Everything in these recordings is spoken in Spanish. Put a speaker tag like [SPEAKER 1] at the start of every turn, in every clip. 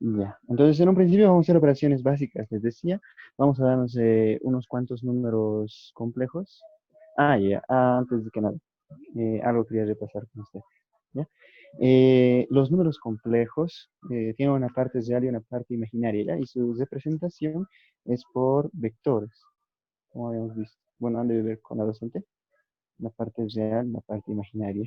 [SPEAKER 1] Ya, entonces en un principio vamos a hacer operaciones básicas, les decía, vamos a darnos unos cuantos números complejos. Ya, antes de que nada, algo quería repasar con usted. ¿Ya? Los números complejos tienen una parte real y una parte imaginaria, ¿ya? Y su representación es por vectores, como habíamos visto. Bueno, han de ver con la docente, la parte real, la parte imaginaria.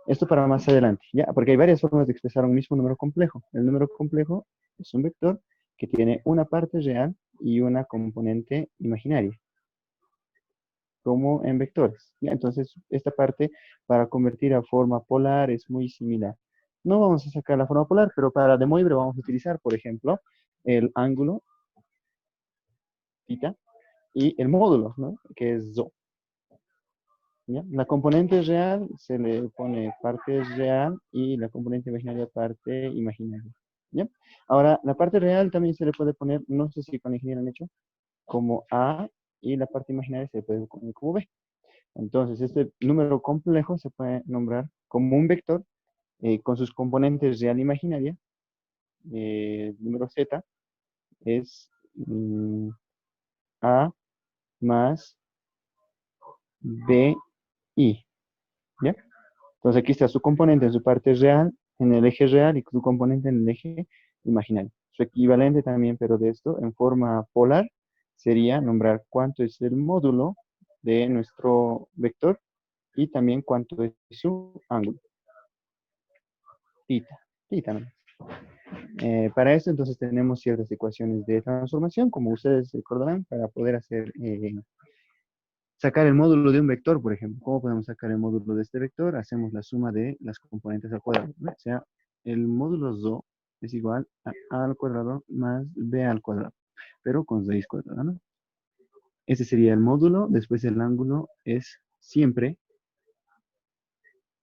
[SPEAKER 1] Esto para más adelante, ¿ya? Porque hay varias formas de expresar un mismo número complejo. El número complejo es un vector que tiene una parte real y una componente imaginaria, como en vectores, ¿ya? Entonces, esta parte para convertir a forma polar es muy similar. No vamos a sacar la forma polar, pero para de Moivre vamos a utilizar, por ejemplo, el ángulo θ y el módulo, ¿no? Que es ρ. ¿Ya? La componente real se le pone parte real y la componente imaginaria parte imaginaria. ¿Ya? Ahora, la parte real también se le puede poner, no sé si con la ingeniería han hecho, como A y la parte imaginaria se le puede poner como B. Entonces, este número complejo se puede nombrar como un vector con sus componentes real e imaginaria. Número Z es A más BI. ¿Ya? Entonces aquí está su componente en su parte real, en el eje real y su componente en el eje imaginario. Su equivalente también, pero de esto en forma polar, sería nombrar cuánto es el módulo de nuestro vector y también cuánto es su ángulo. Tita, tita, ¿no? Para esto entonces tenemos ciertas ecuaciones de transformación, como ustedes recordarán, para poder hacer sacar el módulo de un vector, por ejemplo. ¿Cómo podemos sacar el módulo de este vector? Hacemos la suma de las componentes al cuadrado, ¿no? O sea, el módulo ρ es igual a al cuadrado más b al cuadrado, pero con raíz cuadrada, ¿no? Ese sería el módulo. Después el ángulo es siempre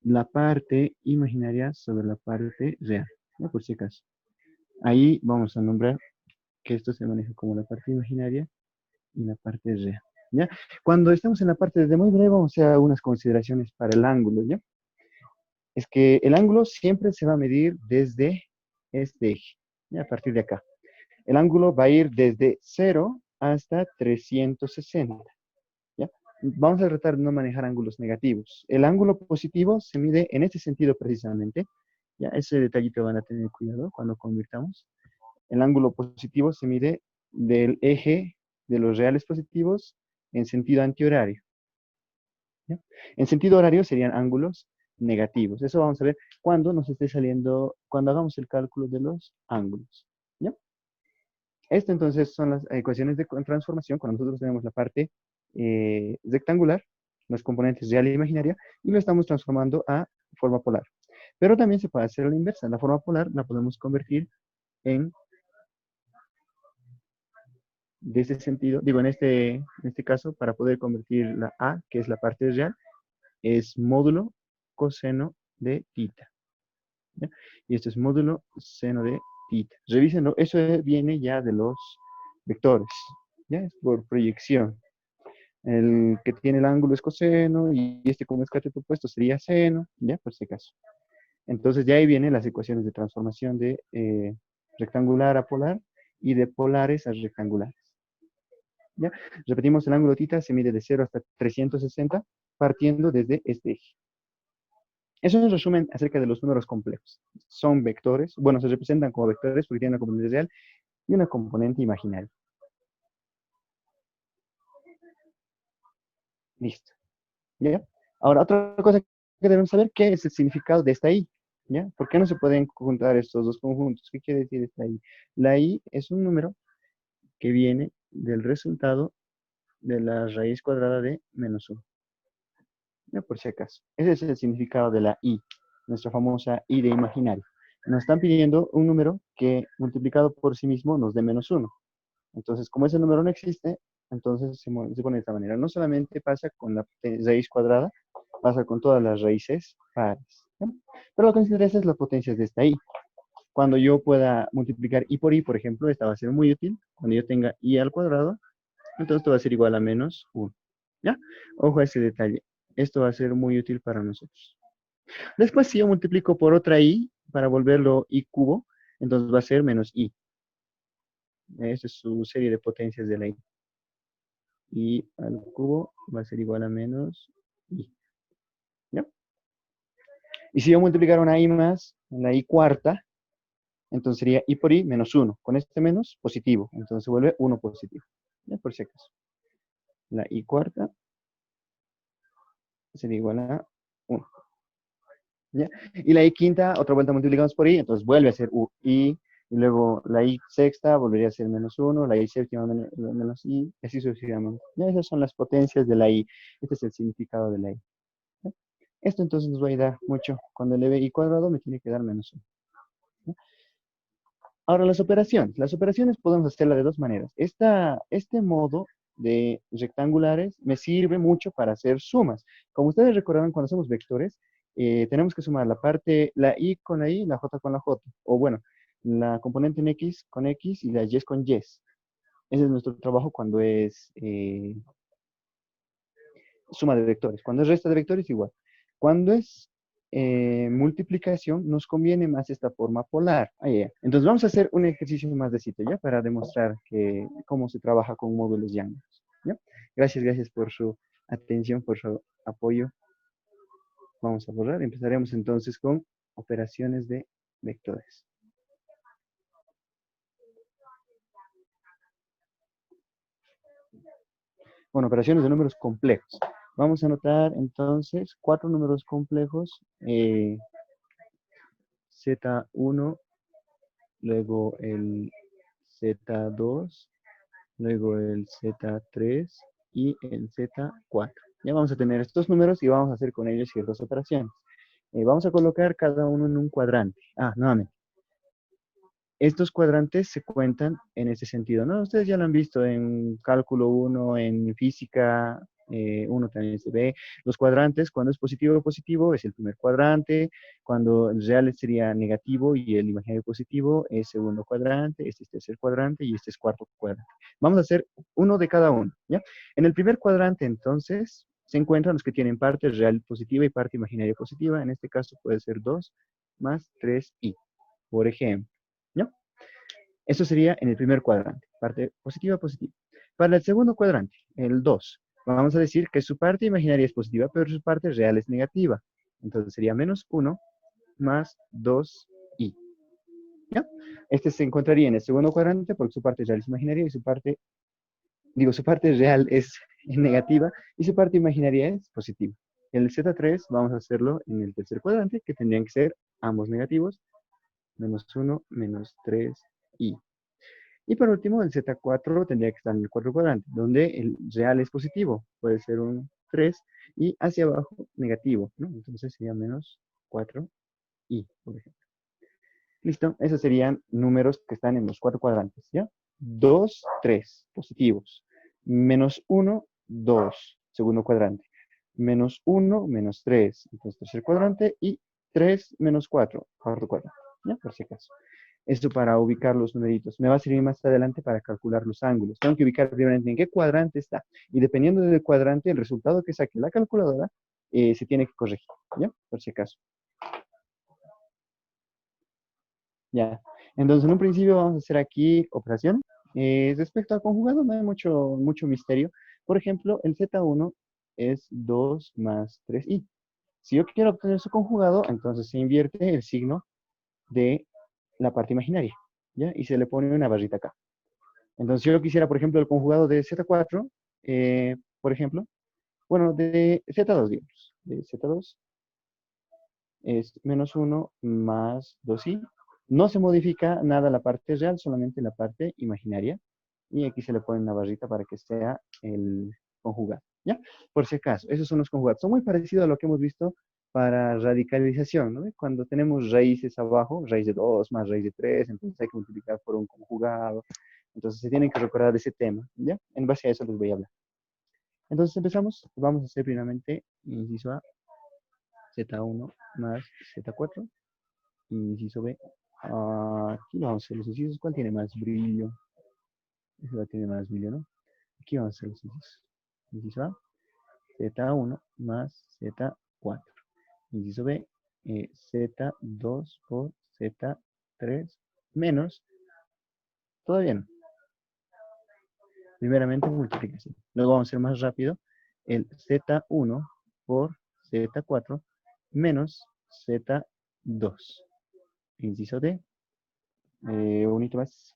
[SPEAKER 1] la parte imaginaria sobre la parte real, ¿no? Por si acaso. Ahí vamos a nombrar que esto se maneja como la parte imaginaria y la parte real, ¿ya? Cuando estamos en la parte de muy breve, vamos a hacer algunas consideraciones para el ángulo, ¿ya? Es que el ángulo siempre se va a medir desde este eje, ¿ya? A partir de acá. El ángulo va a ir desde 0 hasta 360, ¿ya? Vamos a tratar de no manejar ángulos negativos. El ángulo positivo se mide en este sentido precisamente, ¿ya? Ese detallito van a tener cuidado cuando convirtamos. El ángulo positivo se mide del eje de los reales positivos en sentido antihorario, ¿ya? En sentido horario serían ángulos negativos. Eso vamos a ver cuando nos esté saliendo, cuando hagamos el cálculo de los ángulos, ¿ya? Esto entonces son las ecuaciones de transformación cuando nosotros tenemos la parte rectangular, los componentes real e imaginaria, y lo estamos transformando a forma polar. Pero también se puede hacer a la inversa. La forma polar la podemos convertir en, de este sentido, digo, en este caso, para poder convertir la A, que es la parte real, es módulo coseno de tita, ¿ya? Y esto es módulo seno de tita. Revísenlo, eso viene ya de los vectores, ¿ya? Es por proyección. El que tiene el ángulo es coseno y este como es cateto opuesto sería seno, ¿ya? Por si acaso. Entonces ya ahí vienen las ecuaciones de transformación de rectangular a polar y de polares a rectangulares, ¿ya? Repetimos, el ángulo tita se mide de 0 hasta 360 partiendo desde este eje. Eso es un resumen acerca de los números complejos. Son vectores, bueno, se representan como vectores porque tienen una componente real y una componente imaginaria. Listo. ¿Ya? Ahora, otra cosa que debemos saber, ¿qué es el significado de esta I? ¿Ya? ¿Por qué no se pueden juntar estos dos conjuntos? ¿Qué quiere decir esta I? La I es un número que viene del resultado de la raíz cuadrada de menos 1. ¿Ya? Por si acaso. Ese es el significado de la I, nuestra famosa I de imaginario. Nos están pidiendo un número que multiplicado por sí mismo nos dé menos 1. Entonces, como ese número no existe, entonces se pone de esta manera. No solamente pasa con la raíz cuadrada, pasa con todas las raíces pares, ¿no? Pero lo que nos interesa es las potencias de esta i. Cuando yo pueda multiplicar i, por ejemplo, esta va a ser muy útil. Cuando yo tenga i al cuadrado, entonces esto va a ser igual a menos 1. ¿Ya? Ojo a ese detalle. Esto va a ser muy útil para nosotros. Después, si yo multiplico por otra i, para volverlo i cubo, Entonces va a ser menos i. Esa es su serie de potencias de la i. I al cubo va a ser igual a menos i. ¿Ya? Y si yo multiplicara una i más, la i cuarta, entonces sería i por i menos 1. Con este menos, positivo. Entonces se vuelve 1 positivo. ¿Ya? Por si acaso. La i cuarta sería igual a 1. ¿Ya? Y la i quinta, otra vuelta multiplicamos por i, entonces vuelve a ser i. Y luego la i sexta volvería a ser menos 1, la i séptima menos i, y así sucesivamente. ¿Ya? Esas son las potencias de la i. Este es el significado de la i. ¿Ya? Esto entonces nos va a ayudar mucho. Cuando eleve i cuadrado me tiene que dar menos 1. ¿Ya? Ahora las operaciones. Las operaciones podemos hacerlas de dos maneras. Este modo de rectangulares me sirve mucho para hacer sumas. Como ustedes recordarán cuando hacemos vectores, tenemos que sumar la parte, la i con la i, la j con la j. O bueno, la componente en x con x y la y con y. Ese es nuestro trabajo cuando es suma de vectores. Cuando es resta de vectores, igual. Cuando es multiplicación, nos conviene más esta forma polar. Entonces vamos a hacer un ejercicio más de cita, ¿ya? Para demostrar cómo se trabaja con módulos llanos, ¿ya? Gracias por su atención, por su apoyo. Vamos a borrar. Empezaremos entonces con operaciones de vectores. Bueno, operaciones de números complejos. Vamos a anotar entonces 4 números complejos. Z1, luego el Z2, luego el Z3 y el Z4. Ya vamos a tener estos números y vamos a hacer con ellos ciertas operaciones. Vamos a colocar cada uno en un cuadrante. Nuevamente. Estos cuadrantes se cuentan en ese sentido, ¿no? Ustedes ya lo han visto en cálculo 1, en física 1 también se ve. Los cuadrantes, cuando es positivo o positivo, es el primer cuadrante. Cuando el real sería negativo y el imaginario positivo es segundo cuadrante. Este es tercer cuadrante y este es cuarto cuadrante. Vamos a hacer uno de cada uno, ¿ya? En el primer cuadrante, entonces, se encuentran los que tienen parte real positiva y parte imaginaria positiva. En este caso puede ser 2 más 3i, por ejemplo. ¿No? Eso sería en el primer cuadrante, parte positiva, positiva. Para el segundo cuadrante, el 2, vamos a decir que su parte imaginaria es positiva, pero su parte real es negativa. Entonces sería menos 1 más 2i. ¿Ya? Este se encontraría en el segundo cuadrante porque su parte real es imaginaria y su parte real es negativa y su parte imaginaria es positiva. El Z3 vamos a hacerlo en el tercer cuadrante, que tendrían que ser ambos negativos, menos 1, menos 3i. Y por último, el Z4 tendría que estar en el cuarto cuadrante, donde el real es positivo, puede ser un 3, y hacia abajo negativo, ¿no? Entonces sería menos 4i, por ejemplo. Listo, esos serían números que están en los cuatro cuadrantes, ¿ya? 2, 3, positivos. Menos 1, 2, segundo cuadrante. Menos 1, menos 3, entonces tercer cuadrante. Y 3 menos 4, cuarto cuadrante, ¿ya? Por si acaso. Esto para ubicar los numeritos. Me va a servir más adelante para calcular los ángulos. Tengo que ubicar primeramente en qué cuadrante está. Y dependiendo del cuadrante, el resultado que saque la calculadora se tiene que corregir, ¿ya? Por si acaso. Ya. Entonces, en un principio vamos a hacer aquí operación. Respecto al conjugado, no hay mucho misterio. Por ejemplo, el Z1 es 2 más 3i. Si yo quiero obtener su conjugado, entonces se invierte el signo de la parte imaginaria, ¿ya? Y se le pone una barrita acá. Entonces, si yo quisiera, por ejemplo, el conjugado de Z4, por ejemplo, bueno, de Z2, digamos. De Z2 es menos 1 más 2i. No se modifica nada la parte real, solamente la parte imaginaria. Y aquí se le pone una barrita para que sea el conjugado, ¿ya? Por si acaso, esos son los conjugados. Son muy parecidos a lo que hemos visto para radicalización, ¿no? Cuando tenemos raíces abajo, raíz de 2 más raíz de 3, entonces hay que multiplicar por un conjugado. Entonces se tienen que recordar de ese tema, ¿ya? En base a eso les voy a hablar. Entonces empezamos. Vamos a hacer primeramente inciso A, Z1 más Z4, inciso B. Aquí vamos a hacer los incisos. ¿Cuál tiene más brillo? Ese tiene más brillo, ¿no? Aquí vamos a hacer los incisos. Inciso A, Z1 más Z4. Inciso B, Z2 por Z3 menos, todavía no. Primeramente multiplicación. Luego vamos a hacer más rápido. El Z1 por Z4 menos Z2. Inciso D. Un hito más.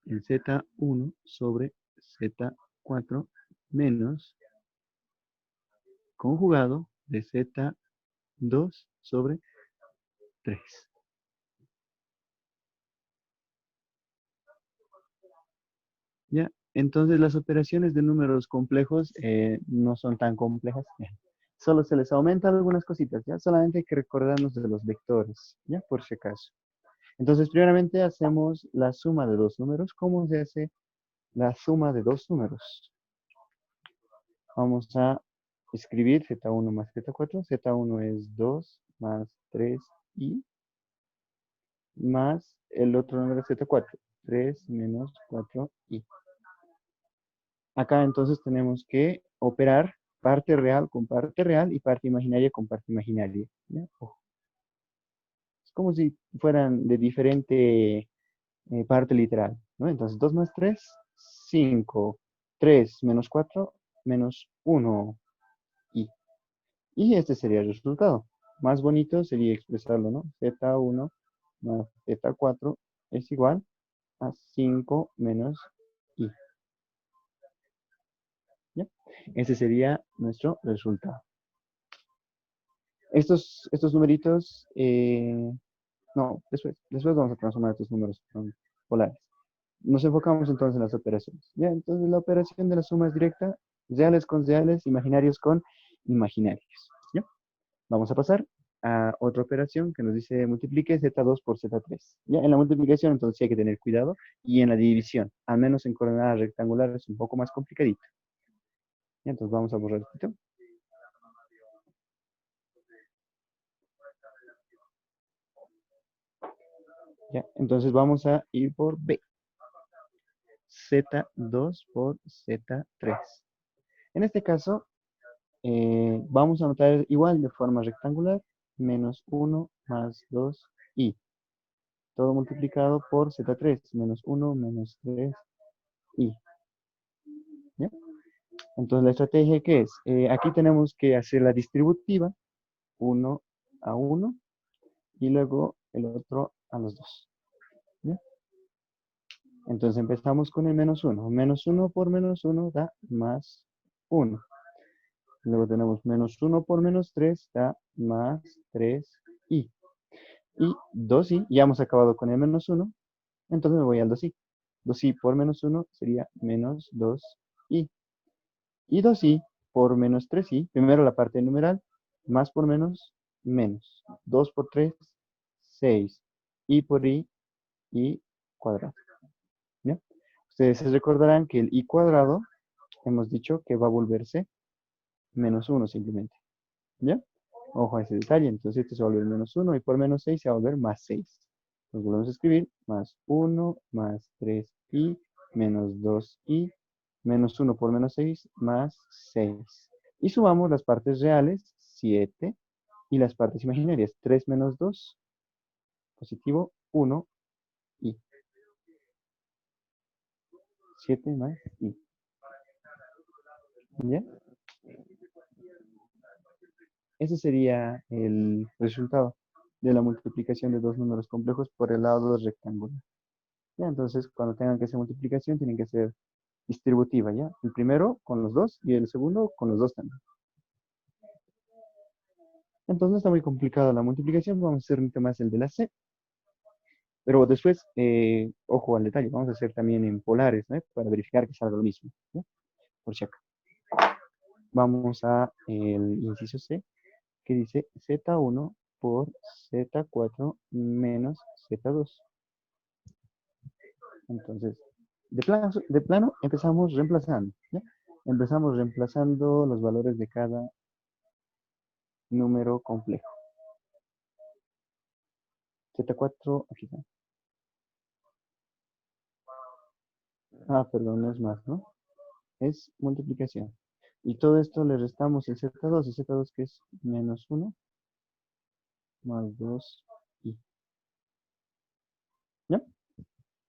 [SPEAKER 1] El Z1 sobre Z4 menos conjugado de Z2 sobre 3. ¿Ya? Entonces las operaciones de números complejos no son tan complejas. Solo se les aumenta algunas cositas, ¿ya? Solamente hay que recordarnos de los vectores, ¿ya? Por si acaso. Entonces, primeramente hacemos la suma de dos números. ¿Cómo se hace la suma de dos números? Vamos a escribir Z1 más Z4. Z1 es 2 más 3i más el otro número Z4. 3 menos 4i. Acá entonces tenemos que operar parte real con parte real y parte imaginaria con parte imaginaria. ¿Ya? Ojo. Es como si fueran de diferente parte literal, ¿no? Entonces 2 más 3, 5. 3 menos 4, menos 1. Y, y este sería el resultado. Más bonito sería expresarlo, ¿no? Z1 más Z4 es igual a 5 menos I. ¿Ya? Ese sería nuestro resultado. Estos numeritos, no, después vamos a transformar estos números en polares. Nos enfocamos entonces en las operaciones. ¿Ya? Entonces la operación de la suma es directa, reales con reales, imaginarios con imaginarios. ¿Ya? Vamos a pasar a otra operación que nos dice multiplique Z2 por Z3. ¿Ya? En la multiplicación entonces sí hay que tener cuidado y en la división, al menos en coordenadas rectangulares es un poco más complicadito. ¿Ya? Entonces vamos a borrar esto. ¿Ya? Entonces vamos a ir por B. Z2 por Z3. En este caso, vamos a anotar igual de forma rectangular, menos 1 más 2i. Todo multiplicado por Z3, menos 1 menos 3i. ¿Ya? Entonces, ¿la estrategia qué es? Aquí tenemos que hacer la distributiva, 1 a 1, y luego el otro a los 2. ¿Ya? Entonces empezamos con el menos 1. Menos 1 por menos 1 da más 1. Luego tenemos menos 1 por menos 3 da más 3i. Y 2i, ya hemos acabado con el menos 1, entonces me voy al 2i. 2i por menos 1 sería menos 2i. Y 2i por menos 3i, primero la parte numeral, más por menos, menos. 2 por 3, 6. I por i cuadrado. ¿Ya? Ustedes se recordarán que el i cuadrado, hemos dicho que va a volverse menos 1 simplemente. ¿Ya? Ojo a ese detalle. Entonces esto se va a volver menos 1 y por menos 6 se va a volver más 6. Nos volvemos a escribir más 1 más 3i menos 2i menos 1 por menos 6 más 6. Y sumamos las partes reales, 7, y las partes imaginarias, 3 menos 2, positivo, 1 y 7 más i. ¿Ya? Ese sería el resultado de la multiplicación de dos números complejos por el lado rectangular. ¿Ya? Entonces, cuando tengan que hacer multiplicación, tienen que hacer distributiva, ¿ya? El primero con los dos y el segundo con los dos también. Entonces, no está muy complicada la multiplicación. Vamos a hacer un tema más el de la C. Pero después, ojo al detalle, vamos a hacer también en polares, ¿no? Para verificar que salga lo mismo, ¿no? Por si acá. Vamos a el inciso C, que dice Z1 por Z4 menos Z2. Entonces, de plano empezamos reemplazando, ¿ya? Empezamos reemplazando los valores de cada número complejo. Z4, aquí está. Ah, perdón, no es más, ¿no? Es multiplicación. Y todo esto le restamos el Z2, el Z2 que es menos 1 más 2.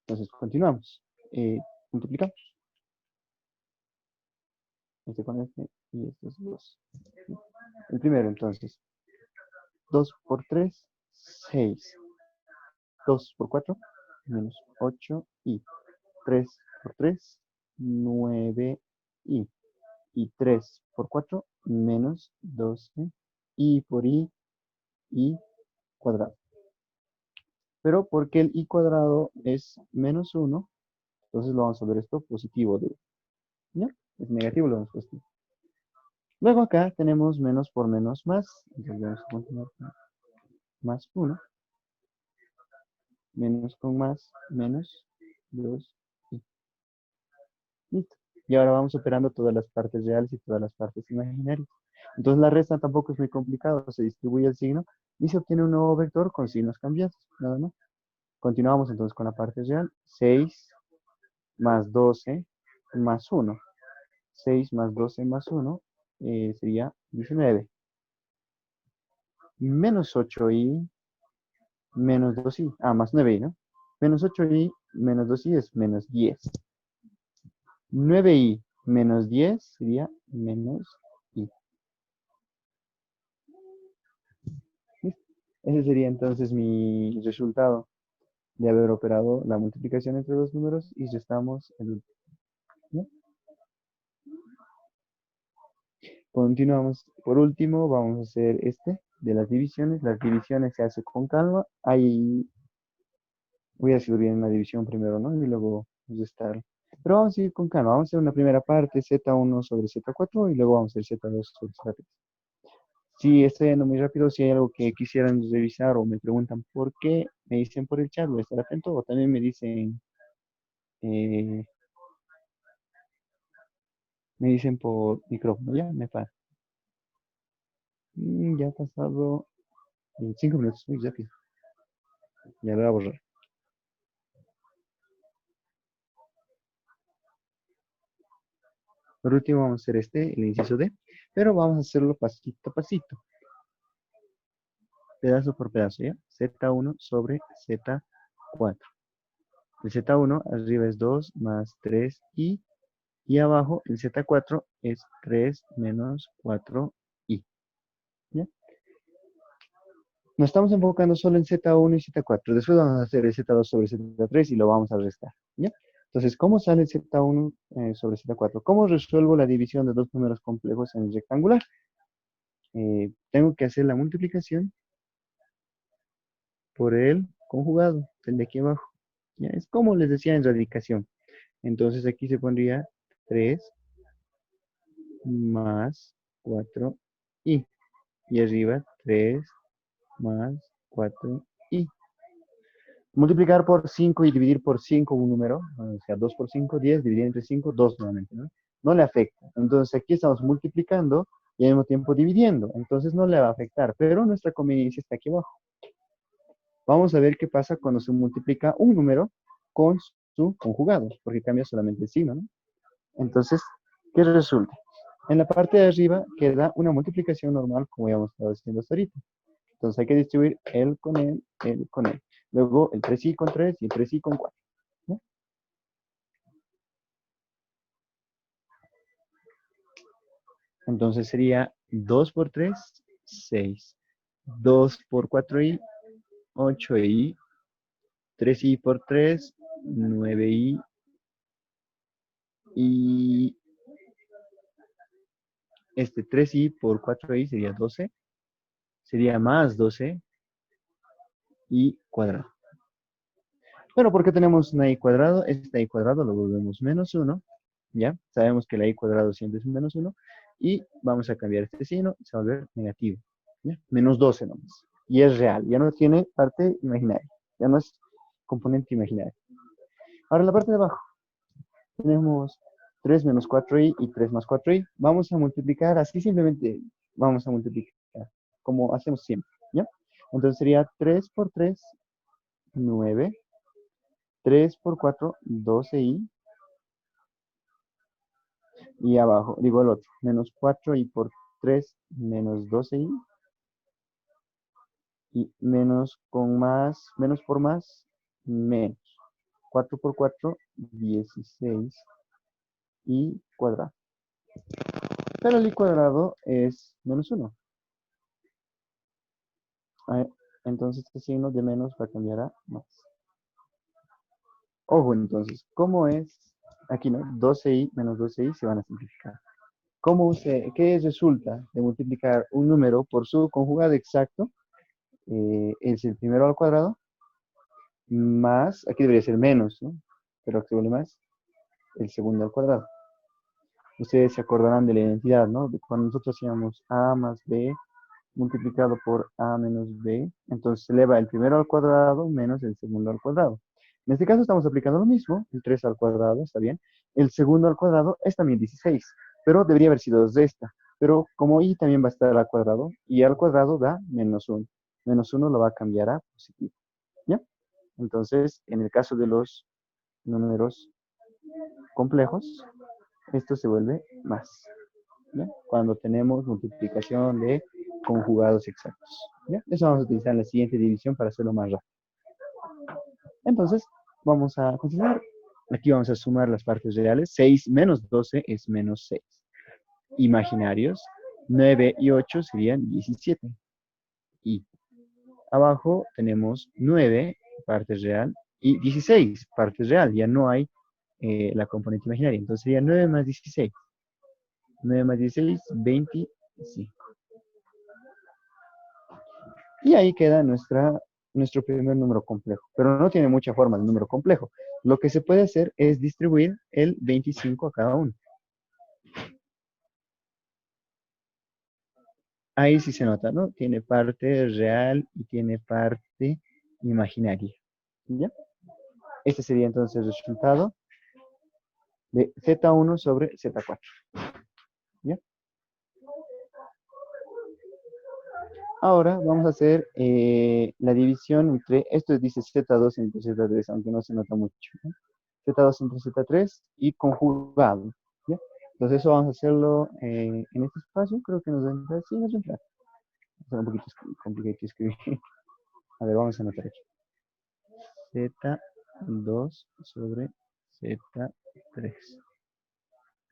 [SPEAKER 1] Entonces, continuamos. Multiplicamos. Este con este y estos dos. El primero, entonces. 2 por 3, 6. 2 por 4, menos 8 y 3 por 3, 9 y 3 por 4, menos 12 y por y cuadrado. Pero porque el i cuadrado es menos 1, entonces lo vamos a ver esto positivo. ¿No? Es negativo, lo vamos a positivo. Luego acá tenemos menos por menos más. Entonces vamos a continuar con más 1. Menos con más, menos 2 y listo. Y ahora vamos operando todas las partes reales y todas las partes imaginarias. Entonces la resta tampoco es muy complicado. Se distribuye el signo y se obtiene un nuevo vector con signos cambiados. Nada más. Continuamos entonces con la parte real. 6 más 12 más 1. 6 más 12 más 1 sería 19. Menos 8i menos 2i. Ah, más 9i, ¿no? Menos 8i menos 2i es menos 10. 9i menos 10 sería menos i. ¿Listo? Ese sería entonces mi resultado de haber operado la multiplicación entre dos números y restamos el último. ¿No? Continuamos. Por último, vamos a hacer este de las divisiones. Las divisiones se hace con calma. Ahí voy a hacer bien la división primero, ¿no? Y luego restar. Pero vamos a ir con calma. Vamos a hacer una primera parte, Z1 sobre Z4, y luego vamos a hacer Z2 sobre Z3. Si estoy yendo muy rápido, si hay algo que quisieran revisar o me preguntan por qué, me dicen por el chat, voy a estar atento, o también eh, me dicen por micrófono, ya, me pasa. Ya ha pasado 5 minutos, muy rápido. Ya lo voy a borrar. Por último vamos a hacer el inciso D, pero vamos a hacerlo pasito a pasito, pedazo por pedazo, ¿ya? Z1 sobre Z4. El Z1 arriba es 2 más 3i, y abajo el Z4 es 3 menos 4i. ¿Ya? Nos estamos enfocando solo en Z1 y Z4. Después vamos a hacer el Z2 sobre Z3 y lo vamos a restar. ¿Ya? Entonces, ¿cómo sale el Z1 sobre Z4? ¿Cómo resuelvo la división de dos números complejos en el rectangular? Tengo que hacer la multiplicación por el conjugado, el de aquí abajo. ¿Ya? Es como les decía en radicación. Entonces aquí se pondría 3 más 4i. Y arriba 3 más 4i. Multiplicar por 5 y dividir por 5 un número, o sea, 2 por 5, 10, dividir entre 5, 2 nuevamente, ¿no? No le afecta. Entonces aquí estamos multiplicando y al mismo tiempo dividiendo. Entonces no le va a afectar, pero nuestra conveniencia está aquí abajo. Vamos a ver qué pasa cuando se multiplica un número con su conjugado, porque cambia solamente el signo, ¿no? Entonces, ¿qué resulta? En la parte de arriba queda una multiplicación normal, como ya hemos estado haciendo hasta ahorita. Entonces hay que distribuir el con el con el. Luego el 3i con 3 y el 3i con 4. ¿No? Entonces sería 2 por 3, 6. 2 por 4i, 8i. 3i por 3, 9i. Y este 3i por 4i sería 12. Sería más 12 y cuadrado. Bueno, ¿por qué tenemos una i cuadrado? Esta i cuadrado lo volvemos menos 1. ¿Ya? Sabemos que la i cuadrado siempre es un menos 1. Y vamos a cambiar este signo, se va a volver negativo. ¿Ya? Menos 12 nomás. Y es real, ya no tiene parte imaginaria. Ya no es componente imaginario. Ahora en la parte de abajo tenemos 3 menos 4i y 3 más 4i. Vamos a multiplicar, así simplemente vamos a multiplicar, como hacemos siempre. ¿Ya? Entonces sería 3 por 3, 9. 3 por 4, 12i. Y abajo, digo el otro, menos 4i por 3, menos 12i. Y menos con más, menos por más, menos. 4 por 4, 16 y cuadrado. Pero el i cuadrado es menos 1. Entonces este signo de menos va a cambiar a más. Ojo, entonces, ¿cómo es? Aquí, ¿no? 12i menos 12i se van a simplificar. ¿Qué resulta de multiplicar un número por su conjugado exacto? Es el primero al cuadrado, más, aquí debería ser menos, ¿no? Pero que se vuelve más, el segundo al cuadrado. Ustedes se acordarán de la identidad, ¿no? De cuando nosotros hacíamos a más b multiplicado por a menos b, entonces se eleva el primero al cuadrado menos el segundo al cuadrado. En este caso estamos aplicando lo mismo, el 3 al cuadrado, está bien. El segundo al cuadrado es también 16, pero debería haber sido 2 de esta. Pero como i también va a estar al cuadrado, y al cuadrado da menos 1. Menos 1 lo va a cambiar a positivo. ¿Ya? Entonces, en el caso de los números complejos, esto se vuelve más. ¿Ya? Cuando tenemos multiplicación de conjugados exactos. ¿Ya? Eso vamos a utilizar en la siguiente división para hacerlo más rápido. Entonces, vamos a continuar. Aquí vamos a sumar las partes reales. 6 menos 12 es menos 6. Imaginarios, 9 y 8 serían 17. Y abajo tenemos 9, parte real, y 16, parte real. Ya no hay la componente imaginaria. Entonces sería 9 más 16. 9 más 16, 25. Y ahí queda nuestro primer número complejo. Pero no tiene mucha forma el número complejo. Lo que se puede hacer es distribuir el 25 a cada uno. Ahí sí se nota, ¿no? Tiene parte real y tiene parte imaginaria. ¿Ya? Este sería entonces el resultado de Z1 sobre Z4. ¿Ya? Ahora vamos a hacer la división entre, esto dice Z2 entre Z3, aunque no se nota mucho. ¿No? Z2 entre Z3 y conjugado. ¿Ya? Entonces eso vamos a hacerlo en este espacio, creo que nos va a entrar, sí, nos va a entrar. Es un poquito complicado que escribir. A ver, vamos a anotar aquí. Z2 sobre Z3.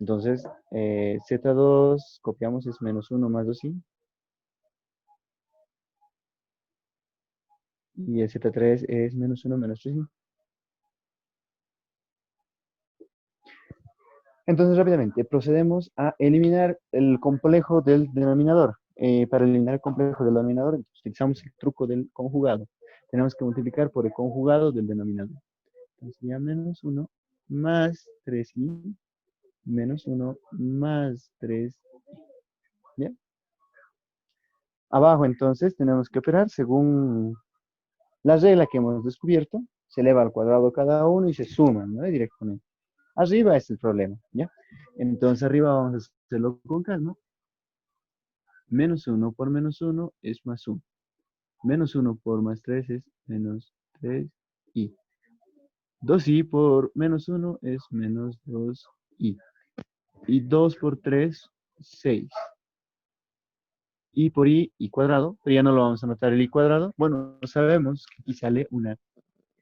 [SPEAKER 1] Entonces, Z2, copiamos, es menos 1 más 2i. Y el Z3 es menos 1 menos 3i. Entonces, rápidamente, procedemos a eliminar el complejo del denominador. Para eliminar el complejo del denominador, utilizamos el truco del conjugado. Tenemos que multiplicar por el conjugado del denominador. Entonces, sería menos 1 más 3i menos 1 más 3. ¿Bien? Abajo, entonces, tenemos que operar según la regla que hemos descubierto. Se eleva al cuadrado cada uno y se suman, ¿no? Directamente. Arriba es el problema, ¿ya? Entonces, arriba vamos a hacerlo con calma. Menos 1 por menos 1 es más 1. Menos 1 por más 3 es menos 3i. 2i por menos 1 es menos 2i. Y 2 por 3, 6. I por i cuadrado, pero ya no lo vamos a anotar el i cuadrado. Bueno, sabemos que aquí sale una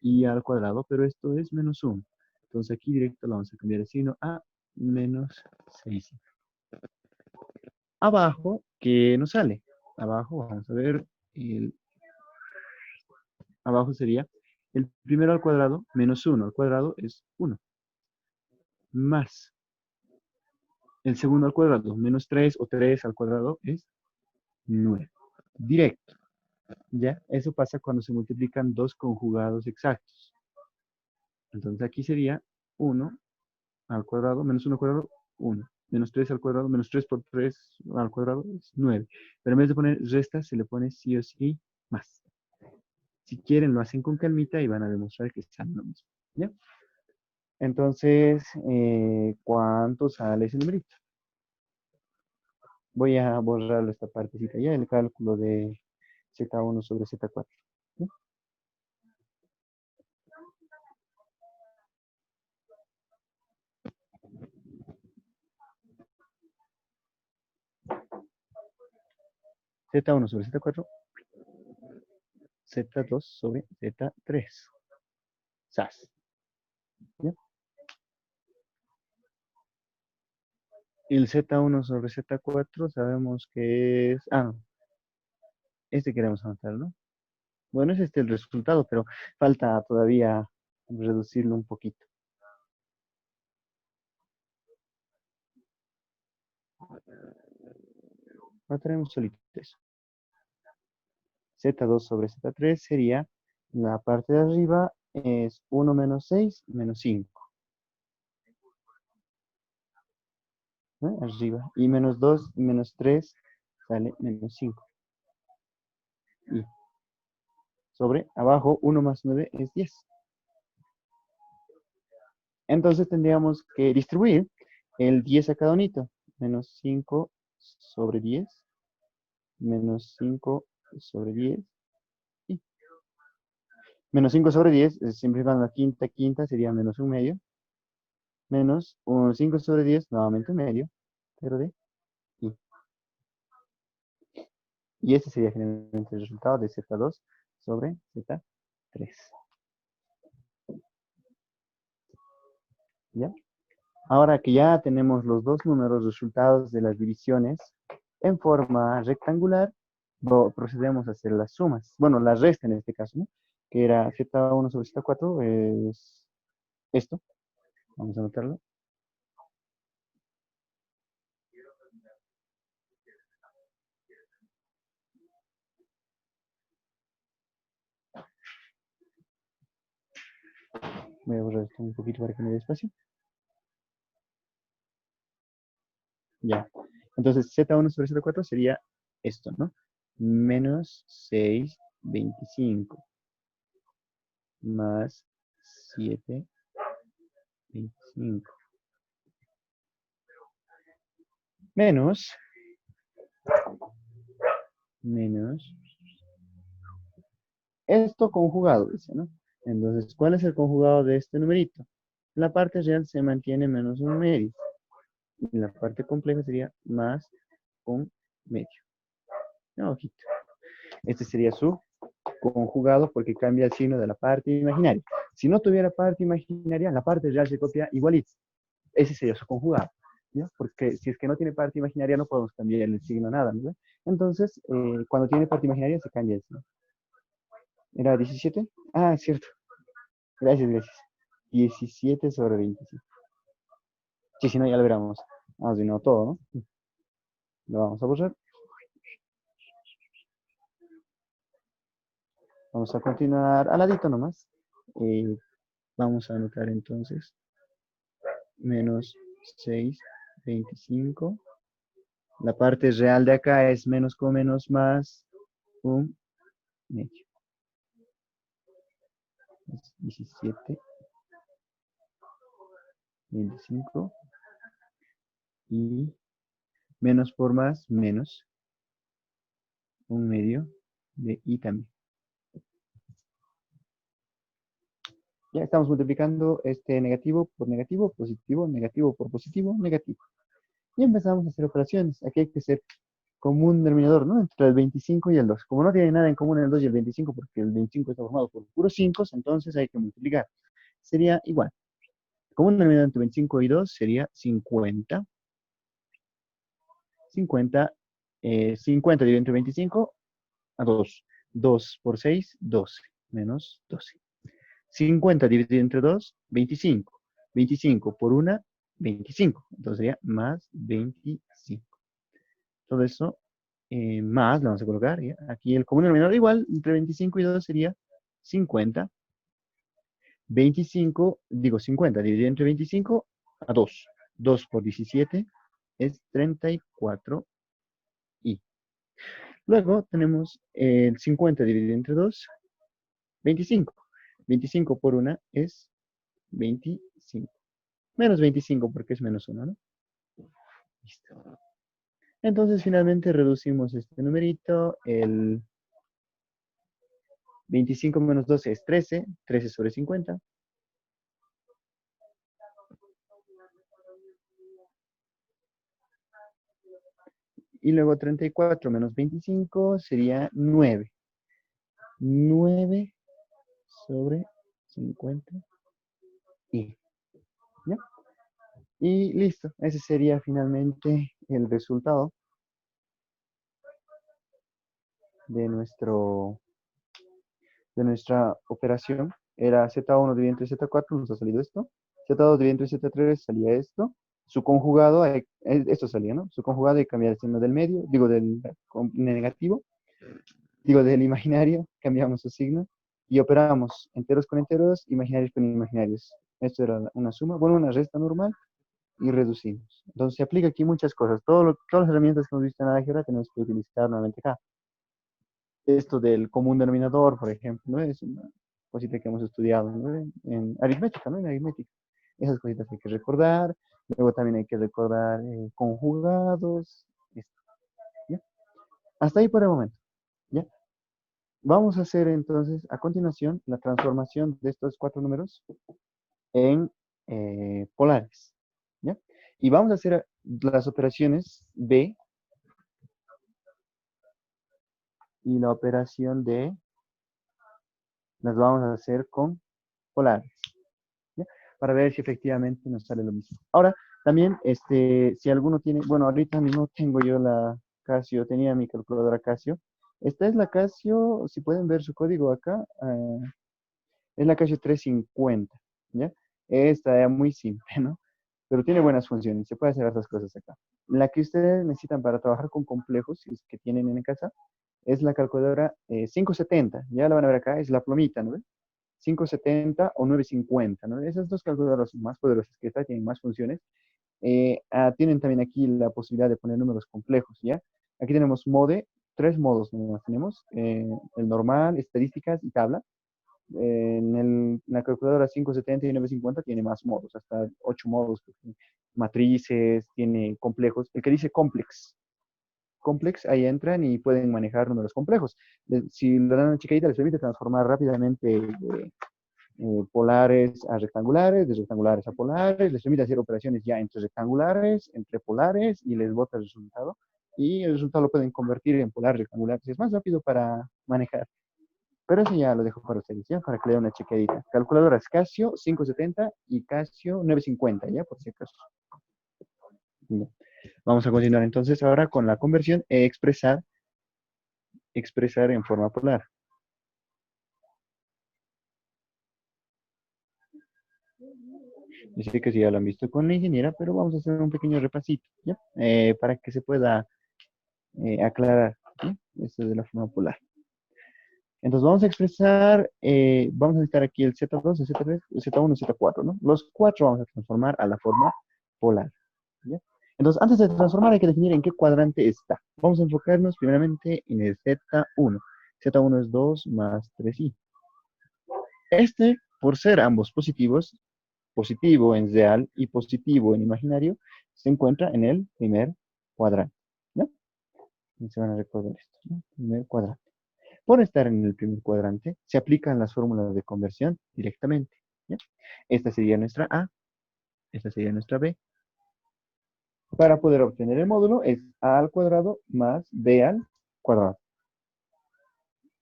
[SPEAKER 1] i al cuadrado, pero esto es menos 1. Entonces aquí directo lo vamos a cambiar de signo a menos 6. Abajo, ¿qué nos sale? Abajo, vamos a ver, abajo sería el primero al cuadrado menos 1 al cuadrado es 1. Más el segundo al cuadrado menos 3 o 3 al cuadrado es 9. Directo. ¿Ya? Eso pasa cuando se multiplican dos conjugados exactos. Entonces aquí sería 1 al cuadrado, menos 1 al cuadrado, 1. Menos 3 al cuadrado, menos 3 por 3 al cuadrado es 9. Pero en vez de poner resta, se le pone sí o sí más. Si quieren, lo hacen con calmita y van a demostrar que están lo mismo. ¿Ya? Entonces, ¿cuánto sale ese numerito? Voy a borrar esta partecita ya, el cálculo de Z1 sobre Z4. ¿Sí? Z1 sobre Z4, Z2 sobre Z3. SAS. ¿Ya? El Z1 sobre Z4 sabemos que es... Ah, no, este queremos anotar, ¿no? Bueno, es este el resultado, pero falta todavía reducirlo un poquito. No tenemos solito eso. Z2 sobre Z3 sería, la parte de arriba es 1 menos 6 menos 5. ¿No? Arriba. Y menos 2 y menos 3 sale menos 5. Y sobre abajo 1 más 9 es 10. Entonces tendríamos que distribuir el 10 a cada unito. Menos 5 sobre 10. Menos 5 sobre 10. Y menos 5 sobre 10, siempre van la quinta, quinta, sería menos un medio. Menos 5 sobre 10, nuevamente un medio. Pero de y. Y este sería generalmente el resultado de Z2 sobre Z3. ¿Ya? Ahora que ya tenemos los dos números resultados de las divisiones en forma rectangular, procedemos a hacer las sumas. Bueno, la resta en este caso, ¿no? Que era Z1 sobre Z4 es esto. Vamos a anotarlo. Voy a borrar esto un poquito para que me dé espacio. Ya. Entonces, Z1 sobre Z4 sería esto, ¿no? Menos 6,25 más 7,25 menos, menos, esto conjugado, dice, ¿no? Entonces, ¿cuál es el conjugado de este numerito? La parte real se mantiene menos un medio. Y la parte compleja sería más un medio. No, ojito. Este sería su conjugado porque cambia el signo de la parte imaginaria. Si no tuviera parte imaginaria, la parte real se copia igualito. Ese sería su conjugado. ¿Ya? Porque si es que no tiene parte imaginaria, no podemos cambiar el signo nada. ¿No? Entonces, cuando tiene parte imaginaria, se cambia el signo. ¿Era 17? Ah, es cierto. Gracias, gracias. 17 sobre 25. Sí, si no, ya lo veremos. Vamos de nuevo todo, ¿no? Lo vamos a borrar. Vamos a continuar al ladito nomás. Vamos a anotar entonces menos 6,25. La parte real de acá es menos con menos más un medio. Es 17,25. Y menos por más, menos un medio de y también. Ya estamos multiplicando este negativo por negativo, positivo, negativo por positivo, negativo. Y empezamos a hacer operaciones. Aquí hay que ser común denominador, ¿no? Entre el 25 y el 2. Como no tiene nada en común el 2 y el 25, porque el 25 está formado por puros 5, entonces hay que multiplicar. Sería igual. Común denominador entre 25 y 2 sería 50. 50, 50 dividido entre 25 a 2. 2 por 6, 12. Menos 12. 50 dividido entre 2, 25. 25 por 1, 25. Entonces sería más 25. Todo eso más, le vamos a colocar. ¿Ya? Aquí el común denominador igual, entre 25 y 2 sería 50. 25, digo 50 dividido entre 25 a 2. 2 por 17 es 34 y. Luego tenemos el 50 dividido entre 2, 25. 25 por 1 es 25. Menos 25 porque es menos 1, ¿no? Listo. Entonces finalmente reducimos este numerito. El 25 menos 12 es 13. 13 sobre 50. Y luego 34 menos 25 sería 9. 9 sobre 50. y, ¿ya? Y listo, ese sería finalmente el resultado de de nuestra operación. Era Z1 dividido entre Z4, nos ha salido esto. Z2 dividido entre Z3 salía esto. Su conjugado, esto salía, ¿no? Su conjugado hay que cambiar el signo del medio, digo del negativo, digo del imaginario, cambiamos su signo y operamos enteros con enteros, imaginarios con imaginarios. Esto era una suma, bueno, una resta normal y reducimos. Entonces se aplica aquí muchas cosas. Todas las herramientas que hemos visto en álgebra tenemos que utilizar nuevamente acá. Esto del común denominador, por ejemplo, ¿no? Es una cosita que hemos estudiado, ¿no? En aritmética, ¿no? En aritmética. Esas cositas hay que recordar. Luego también hay que recordar conjugados. Esto, ¿ya? Hasta ahí por el momento, ¿ya? Vamos a hacer entonces, a continuación, la transformación de estos cuatro números en polares, ¿ya? Y vamos a hacer las operaciones B y la operación D las vamos a hacer con polares, ¿ya? Para ver si efectivamente nos sale lo mismo. Ahora, también, si alguno tiene, bueno, ahorita mismo tengo yo la Casio, tenía mi calculadora Casio. Esta es la Casio, si pueden ver su código acá, es la Casio 350, ¿ya? Esta es muy simple, ¿no? Pero tiene buenas funciones, se puede hacer otras cosas acá. La que ustedes necesitan para trabajar con complejos, si es que tienen en casa, es la calculadora 570, ya la van a ver acá, es la plomita, ¿no? 570 o 950, ¿no? Esas dos calculadoras más poderosas que esta tienen más funciones. Tienen también aquí la posibilidad de poner números complejos, ¿ya? Aquí tenemos tres modos nomás tenemos, el normal, estadísticas y tabla. La calculadora 570 y 950 tiene más modos, hasta 8 modos, matrices, tiene complejos. El que dice complex, ahí entran y pueden manejar números complejos. Si le dan una chicadita, les permite transformar rápidamente polares a rectangulares, de rectangulares a polares, les permite hacer operaciones ya entre rectangulares, entre polares y les bota el resultado. Y el resultado lo pueden convertir en polar rectangular. Es más rápido para manejar. Pero eso ya lo dejo para ustedes, ¿ya? Para que le den una chequeadita. Calculadoras Casio 570 y Casio 950, ¿ya? Por si acaso. Ya. Vamos a continuar entonces ahora con la conversión e expresar en forma polar. Yo sé que sí ya lo han visto con la ingeniera, pero vamos a hacer un pequeño repasito, ¿ya? Para que se pueda aclarar, ¿ya? Esto de la forma polar. Entonces vamos a expresar, vamos a necesitar aquí el Z2, el Z3, el Z1, el Z4, ¿no? Los cuatro vamos a transformar a la forma polar, ¿ya? Entonces, antes de transformar hay que definir en qué cuadrante está. Vamos a enfocarnos primeramente en el Z1. Z1 es 2 más 3i. Por ser ambos positivos, positivo en real y positivo en imaginario, se encuentra en el primer cuadrante, ¿no? Y se van a recordar esto, ¿no? Primer cuadrante. Por estar en el primer cuadrante, se aplican las fórmulas de conversión directamente, ¿ya? Esta sería nuestra A, esta sería nuestra B. Para poder obtener el módulo es A al cuadrado más B al cuadrado.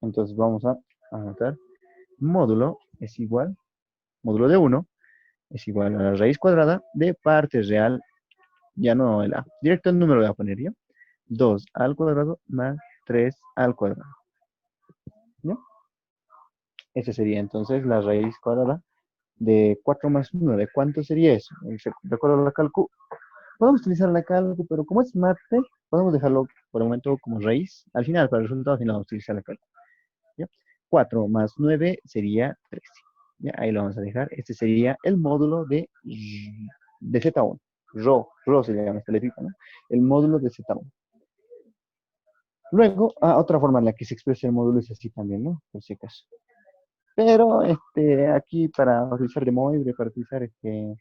[SPEAKER 1] Entonces vamos a anotar módulo es igual, módulo de 1 es igual a la raíz cuadrada de parte real, ya no el A, directo el número voy a poner yo, 2 al cuadrado más 3 al cuadrado. ¿Ya? Esa sería entonces la raíz cuadrada de 4 más 1. ¿De cuánto sería eso? Recuerdo la cálculo. Podemos utilizar la cálculo, pero como es mate, podemos dejarlo por el momento como raíz. Al final, para el resultado final, vamos a utilizar la cálculo. ¿Ya? 4 más 9 sería 13. ¿Ya? Ahí lo vamos a dejar. Este sería el módulo de Z1. Rho se le llama esta letrita, ¿no? El módulo de Z1. Luego, otra forma en la que se expresa el módulo es así también, ¿no? Por si acaso. Pero aquí para utilizar de Moivre, para utilizar en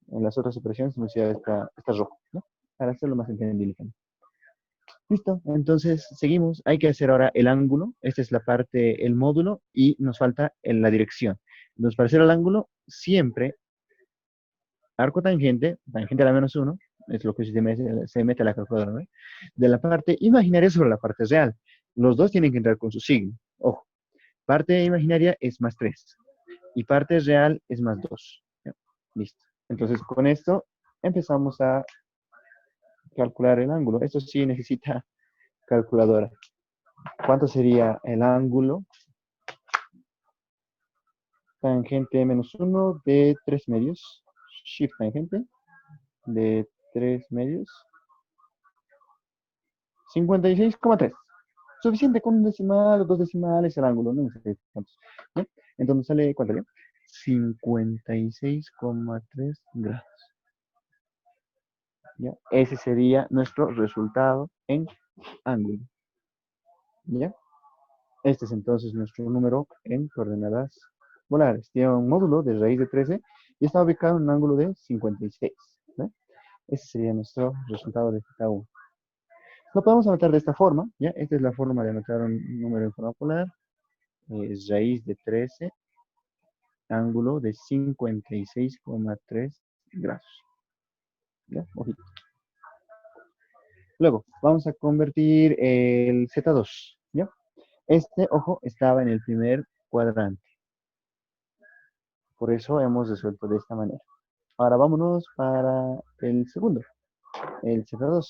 [SPEAKER 1] las otras operaciones, se usa esta rojo, ¿no? Para hacerlo más entendible. Listo, entonces seguimos. Hay que hacer ahora el ángulo. Esta es la parte, el módulo, y nos falta en la dirección. Entonces, para hacer el ángulo, siempre arco tangente, tangente a la menos 1, es lo que se mete a la calculadora, ¿no? De la parte imaginaria sobre la parte real. Los dos tienen que entrar con su signo. Ojo, parte imaginaria es más 3 y parte real es más 2. Listo. Entonces, con esto empezamos a calcular el ángulo. Esto sí necesita calculadora. ¿Cuánto sería el ángulo? Tangente menos 1 de 3 medios. Shift tangente de 3 medios. 56,3. Suficiente con un decimal o dos decimales el ángulo, no sé cuántos. ¿Ya? Entonces sale, ¿cuánto sale? 56,3 grados. ¿Ya? Ese sería nuestro resultado en ángulo. ¿Ya? Este es entonces nuestro número en coordenadas polares. Tiene un módulo de raíz de 13 y está ubicado en un ángulo de 56. ¿Ya? Ese sería nuestro resultado de θ 1. Lo podemos anotar de esta forma, ¿ya? Esta es la forma de anotar un número en forma polar. Es raíz de 13, ángulo de 56,3 grados. ¿Ya? Ojito. Luego, vamos a convertir el Z2, ¿ya? Este, ojo, estaba en el primer cuadrante. Por eso hemos resuelto de esta manera. Ahora vámonos para el segundo, el Z2.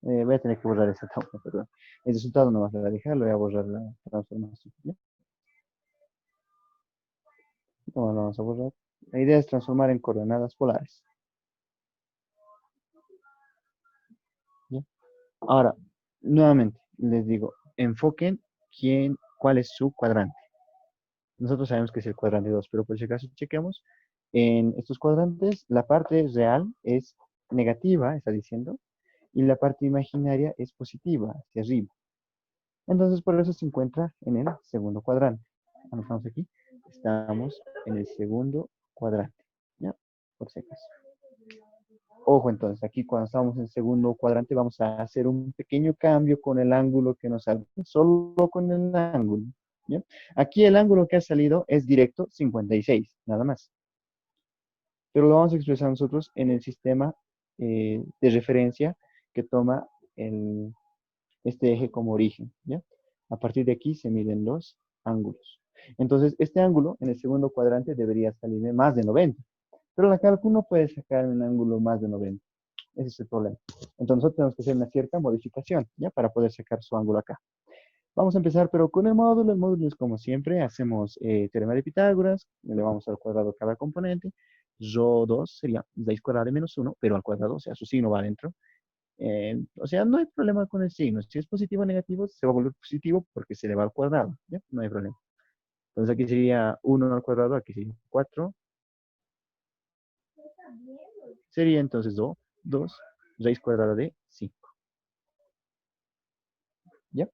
[SPEAKER 1] Voy a tener que borrar esa tabla, perdón. El resultado no va a dejar, lo voy a borrar la transformación. ¿Ya? ¿Cómo lo vamos a borrar? La idea es transformar en coordenadas polares. ¿Ya? Ahora, nuevamente, les digo, enfoquen cuál es su cuadrante. Nosotros sabemos que es el cuadrante 2, pero por si acaso chequemos. En estos cuadrantes, la parte real es negativa, está diciendo, y la parte imaginaria es positiva, hacia arriba. Entonces, por eso se encuentra en el segundo cuadrante. Anotamos aquí. Estamos en el segundo cuadrante. ¿Ya? Por si acaso. Ojo, entonces, aquí cuando estamos en el segundo cuadrante vamos a hacer un pequeño cambio con el ángulo que nos sale. Solo con el ángulo. ¿Ya? Aquí el ángulo que ha salido es directo 56, nada más. Pero lo vamos a expresar nosotros en el sistema de referencia que toma este eje como origen, ¿ya? A partir de aquí se miden los ángulos. Entonces, este ángulo en el segundo cuadrante debería salirme más de 90. Pero la cálculo no puede sacar un ángulo más de 90. Ese es el problema. Entonces, nosotros tenemos que hacer una cierta modificación, ¿ya? Para poder sacar su ángulo acá. Vamos a empezar, pero con el módulo. El módulo es como siempre. Hacemos teorema de Pitágoras. Le vamos al cuadrado cada componente. Rho 2 sería raíz cuadrada de menos 1, pero al cuadrado, o sea, su signo va adentro. O sea, no hay problema con el signo. Si es positivo o negativo, se va a volver positivo porque se le va al cuadrado. ¿Ya? No hay problema. Entonces aquí sería 1 al cuadrado, aquí sería 4. Sería entonces 2 raíz cuadrada de 5. ¿Ya?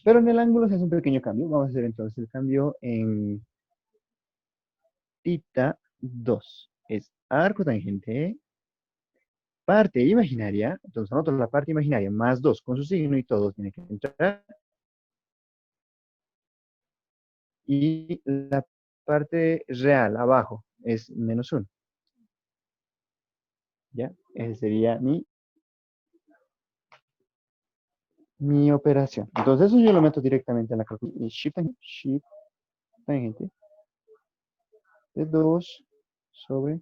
[SPEAKER 1] Pero en el ángulo se hace un pequeño cambio. Vamos a hacer entonces el cambio en θ 2. Es arco tangente, parte imaginaria. Entonces anoto la parte imaginaria más 2 con su signo y todo tiene que entrar. Y la parte real abajo es menos 1. ¿Ya? Ese sería mi operación. Entonces eso yo lo meto directamente en la calculadora. Shift tangente de 2 sobre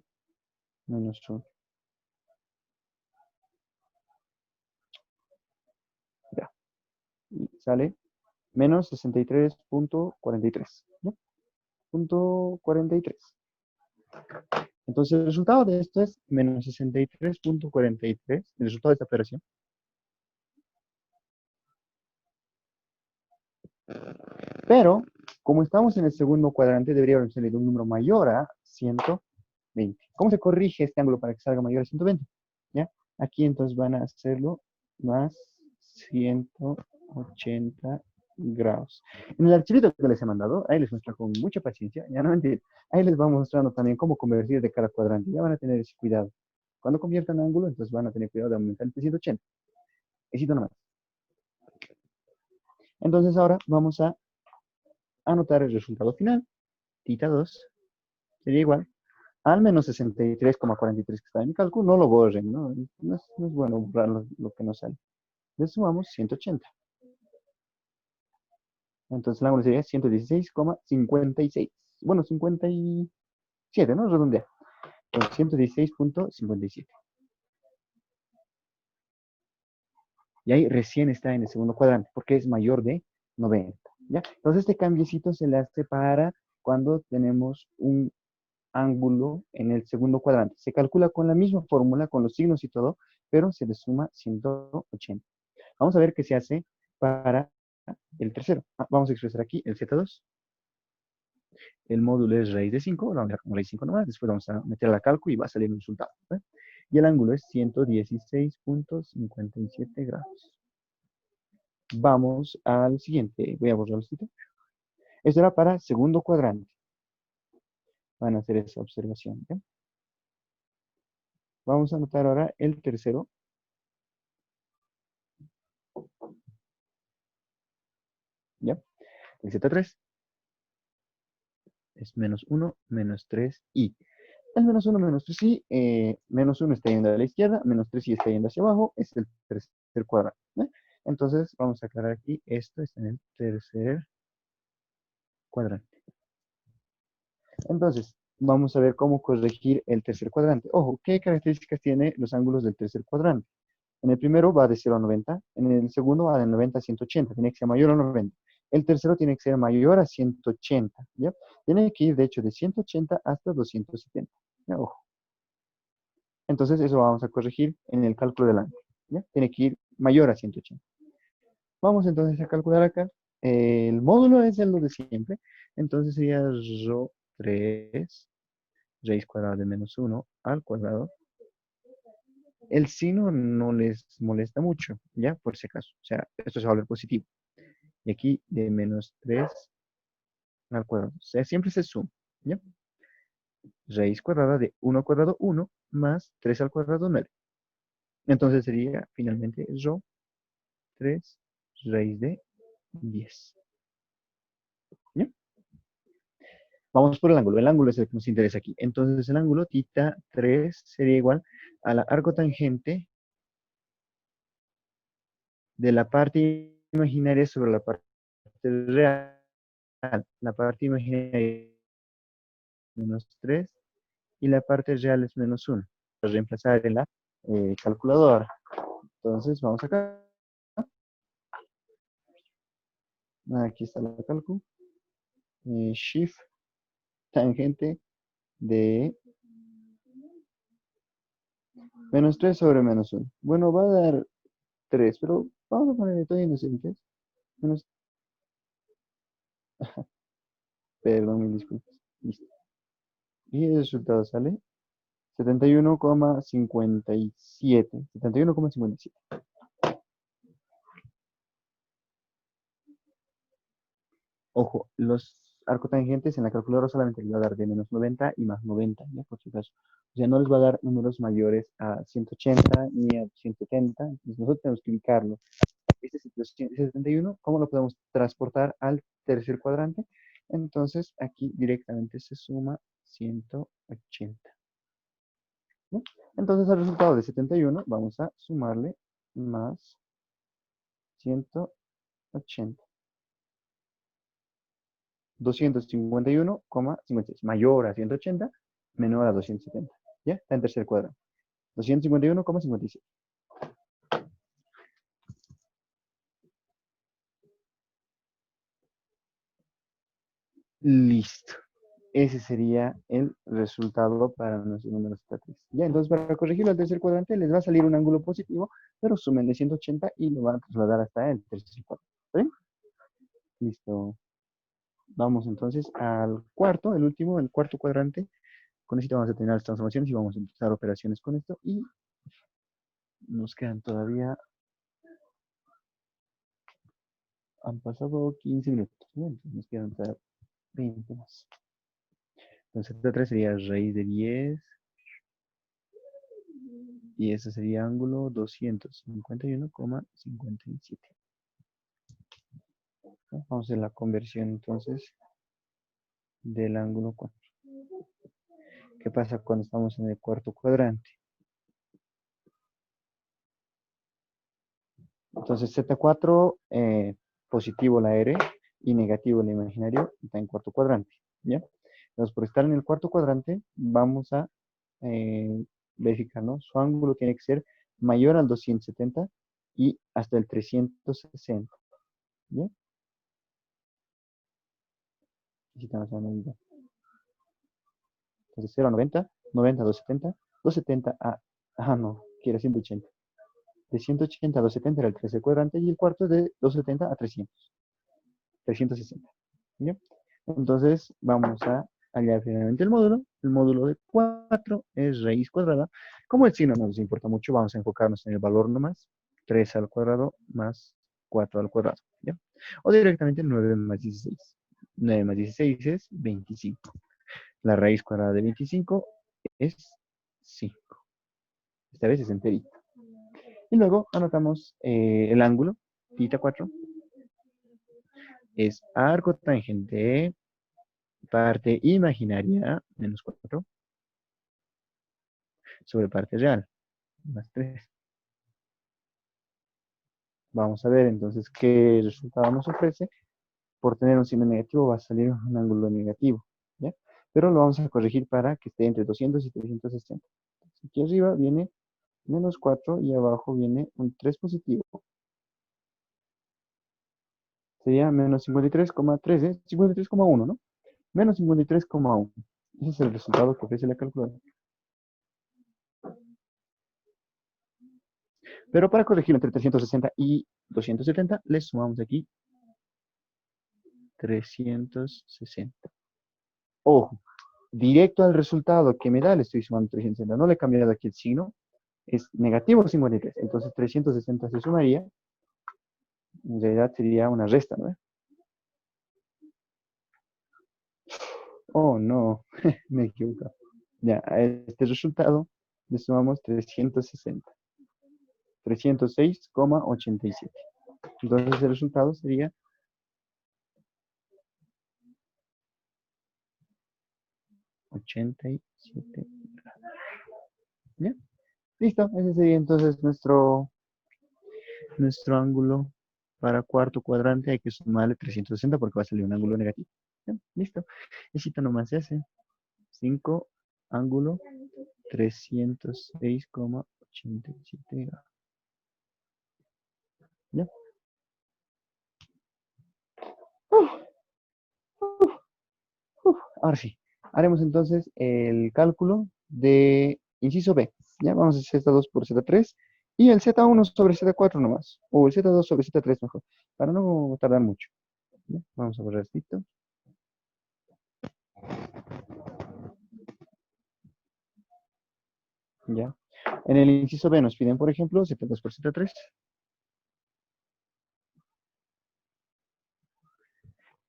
[SPEAKER 1] menos 1. Ya. Y sale menos 63,43. ¿Ya? Punto 43. Entonces el resultado de esto es menos 63,43. El resultado de esta operación. Pero, como estamos en el segundo cuadrante, debería haber salido un número mayor a 120. ¿Cómo se corrige este ángulo para que salga mayor a 120? ¿Ya? Aquí entonces van a hacerlo más 180 grados. En el archivito que les he mandado, ahí les muestro con mucha paciencia, ya no mentir, ahí les va mostrando también cómo convertir de cada cuadrante. Ya van a tener ese cuidado. Cuando conviertan ángulo, entonces van a tener cuidado de aumentar el 180. Necesito nomás. Entonces ahora vamos a anotar el resultado final. Θ 2 sería igual al menos 63,43 que está en mi cálculo. No lo borren, ¿no? No es bueno borrar lo que nos sale. Le sumamos 180. Entonces el ángulo sería 116,56. Bueno, 57, ¿no? Redondea. Entonces 116,57. Y ahí recién está en el segundo cuadrante, porque es mayor de 90. ¿Ya? Entonces este cambiecito se le hace para cuando tenemos un ángulo en el segundo cuadrante. Se calcula con la misma fórmula, con los signos y todo, pero se le suma 180. Vamos a ver qué se hace para el tercero. Vamos a expresar aquí el Z2. El módulo es raíz de 5, lo vamos a dejar como raíz de 5 nomás, después vamos a meter la cálculo y va a salir un resultado. ¿Eh? Y el ángulo es 116,57 grados. Vamos al siguiente. Voy a borrar el sitio. Esto era para segundo cuadrante. Van a hacer esa observación. ¿Ya? Vamos a anotar ahora el tercero. ¿Ya? El Z3 es menos 1, menos 3i. El menos 1, menos 3i, menos 1 está yendo a la izquierda, menos 3i está yendo hacia abajo, es el tercer cuadrado. ¿Eh? Entonces, vamos a aclarar aquí, esto está en el tercer cuadrante. Entonces, vamos a ver cómo corregir el tercer cuadrante. Ojo, ¿qué características tiene los ángulos del tercer cuadrante? En el primero va de 0 a 90, en el segundo va de 90 a 180, tiene que ser mayor a 90. El tercero tiene que ser mayor a 180, ¿ya? Tiene que ir, de hecho, de 180 hasta 270, ¿ya? Ojo. Entonces, eso vamos a corregir en el cálculo del ángulo, ¿ya? Tiene que ir mayor a 180. Vamos entonces a calcular acá. El módulo es lo de siempre, entonces sería rho 3 raíz cuadrada de menos 1 al cuadrado. El signo no les molesta mucho, ¿ya? Por si acaso. O sea, esto se va a volver positivo. Y aquí de menos 3 al cuadrado. O sea, siempre se suma, ¿ya? Raíz cuadrada de 1 al cuadrado 1 más 3 al cuadrado 9. Entonces sería finalmente rho 3 raíz de 10. ¿Ya? Vamos por el ángulo. El ángulo es el que nos interesa aquí. Entonces el ángulo θ 3 sería igual a la arcotangente de la parte imaginaria sobre la parte real. La parte imaginaria es menos 3 y la parte real es menos 1. Reemplazar en la calculadora. Entonces vamos acá. Aquí está la cálculo. Shift tangente de menos 3 sobre menos 1. Bueno, va a dar 3, pero vamos a ponerle todo inocentes. Menos, perdón, mil disculpas. Listo. Y el resultado sale 71,57. 71,57. Ojo, los arcotangentes en la calculadora solamente les va a dar de menos 90 y más 90, ¿ya? Por si acaso. O sea, no les va a dar números mayores a 180 ni a 170. Entonces nosotros tenemos que ubicarlo. Este 71, ¿cómo lo podemos transportar al tercer cuadrante? Entonces aquí directamente se suma 180. ¿No? Entonces al resultado de 71 vamos a sumarle más 180. 251,56. Mayor a 180, menor a 270. ¿Ya? Está en tercer cuadrante. 251,57. Listo. Ese sería el resultado para nuestro número Z3. Ya, entonces para corregirlo al tercer cuadrante les va a salir un ángulo positivo, pero sumen de 180 y lo van a trasladar hasta el tercer cuadrante. ¿Está bien? Listo. Vamos entonces al cuarto, el último, el cuarto cuadrante. Con esto vamos a terminar las transformaciones y vamos a empezar operaciones con esto. Y nos quedan todavía, han pasado 15 minutos. ¿No? Entonces nos quedan todavía 20 más. Entonces Z3 sería raíz de 10. Y ese sería ángulo 251,57. Vamos a hacer la conversión entonces del ángulo 4. ¿Qué pasa cuando estamos en el cuarto cuadrante? Entonces Z4, positivo la R, y negativo el imaginario está en cuarto cuadrante, ¿ya? Entonces, por estar en el cuarto cuadrante, vamos a verificar, ¿no? Su ángulo tiene que ser mayor al 270 y hasta el 360, ¿ya? Necesitamos una medida. Entonces, 0 a 90, 90 a 270, 270 a... Ah, no, quiere 180. De 180 a 270 era el tercer cuadrante y el cuarto es de 270 a 300, 360. ¿Ya? Entonces vamos a hallar finalmente el módulo. El módulo de 4 es raíz cuadrada. Como el signo no nos importa mucho, vamos a enfocarnos en el valor nomás. 3 al cuadrado más 4 al cuadrado. ¿Ya? O directamente 9 más 16. 9 más 16 es 25. La raíz cuadrada de 25 es 5. Esta vez es enterita. Y luego anotamos el ángulo, θ 4, es arco tangente parte imaginaria, menos 4, sobre parte real, más 3. Vamos a ver entonces qué resultado nos ofrece. Por tener un signo negativo va a salir un ángulo negativo, ¿ya? Pero lo vamos a corregir para que esté entre 200 y 360. Aquí arriba viene menos 4 y abajo viene un 3 positivo. Sería menos 53,13, 53,1, ¿no? Menos 53,1. Ese es el resultado que ofrece la calculadora. Pero para corregirlo entre 360 y 270, le sumamos aquí 360. Ojo, directo al resultado que me da, le estoy sumando 360. No le he cambiado aquí el signo. Es negativo 53. Entonces 360 se sumaría. En realidad sería una resta, ¿no? Oh, no. Me equivoco. Ya, a este resultado le sumamos 360. 306,87. Entonces el resultado sería 87 grados. ¿Ya? Listo, ese sería entonces nuestro ángulo para cuarto cuadrante. Hay que sumarle 360 porque va a salir un ángulo negativo. ¿Ya? Listo. Necesito nomás ese. 5 ángulo 306,87 grados. ¿Ya? Ahora sí. Haremos entonces el cálculo de inciso B. Ya vamos a hacer Z2 por Z3 y el Z1 sobre Z4 nomás. O el Z2 sobre Z3 mejor. Para no tardar mucho. ¿Ya? Vamos a borrar esto. ¿Ya? En el inciso B nos piden, por ejemplo, Z2 por Z3.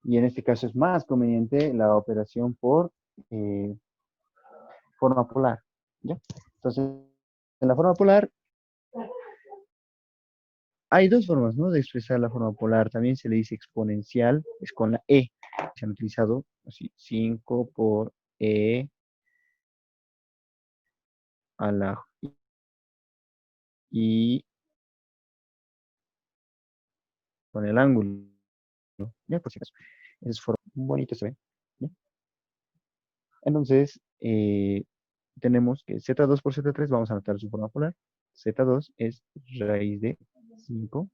[SPEAKER 1] Y en este caso es más conveniente la operación por eh, forma polar. ¿Ya? Entonces, en la forma polar hay dos formas, ¿no? De expresar la forma polar. También se le dice exponencial, es con la E. Se han utilizado así, 5 por E a la y con el ángulo. Ya, por si acaso. Es bonito se ve. ¿Ya? Entonces, tenemos que Z2 por Z3, vamos a anotar su forma polar. Z2 es raíz de 5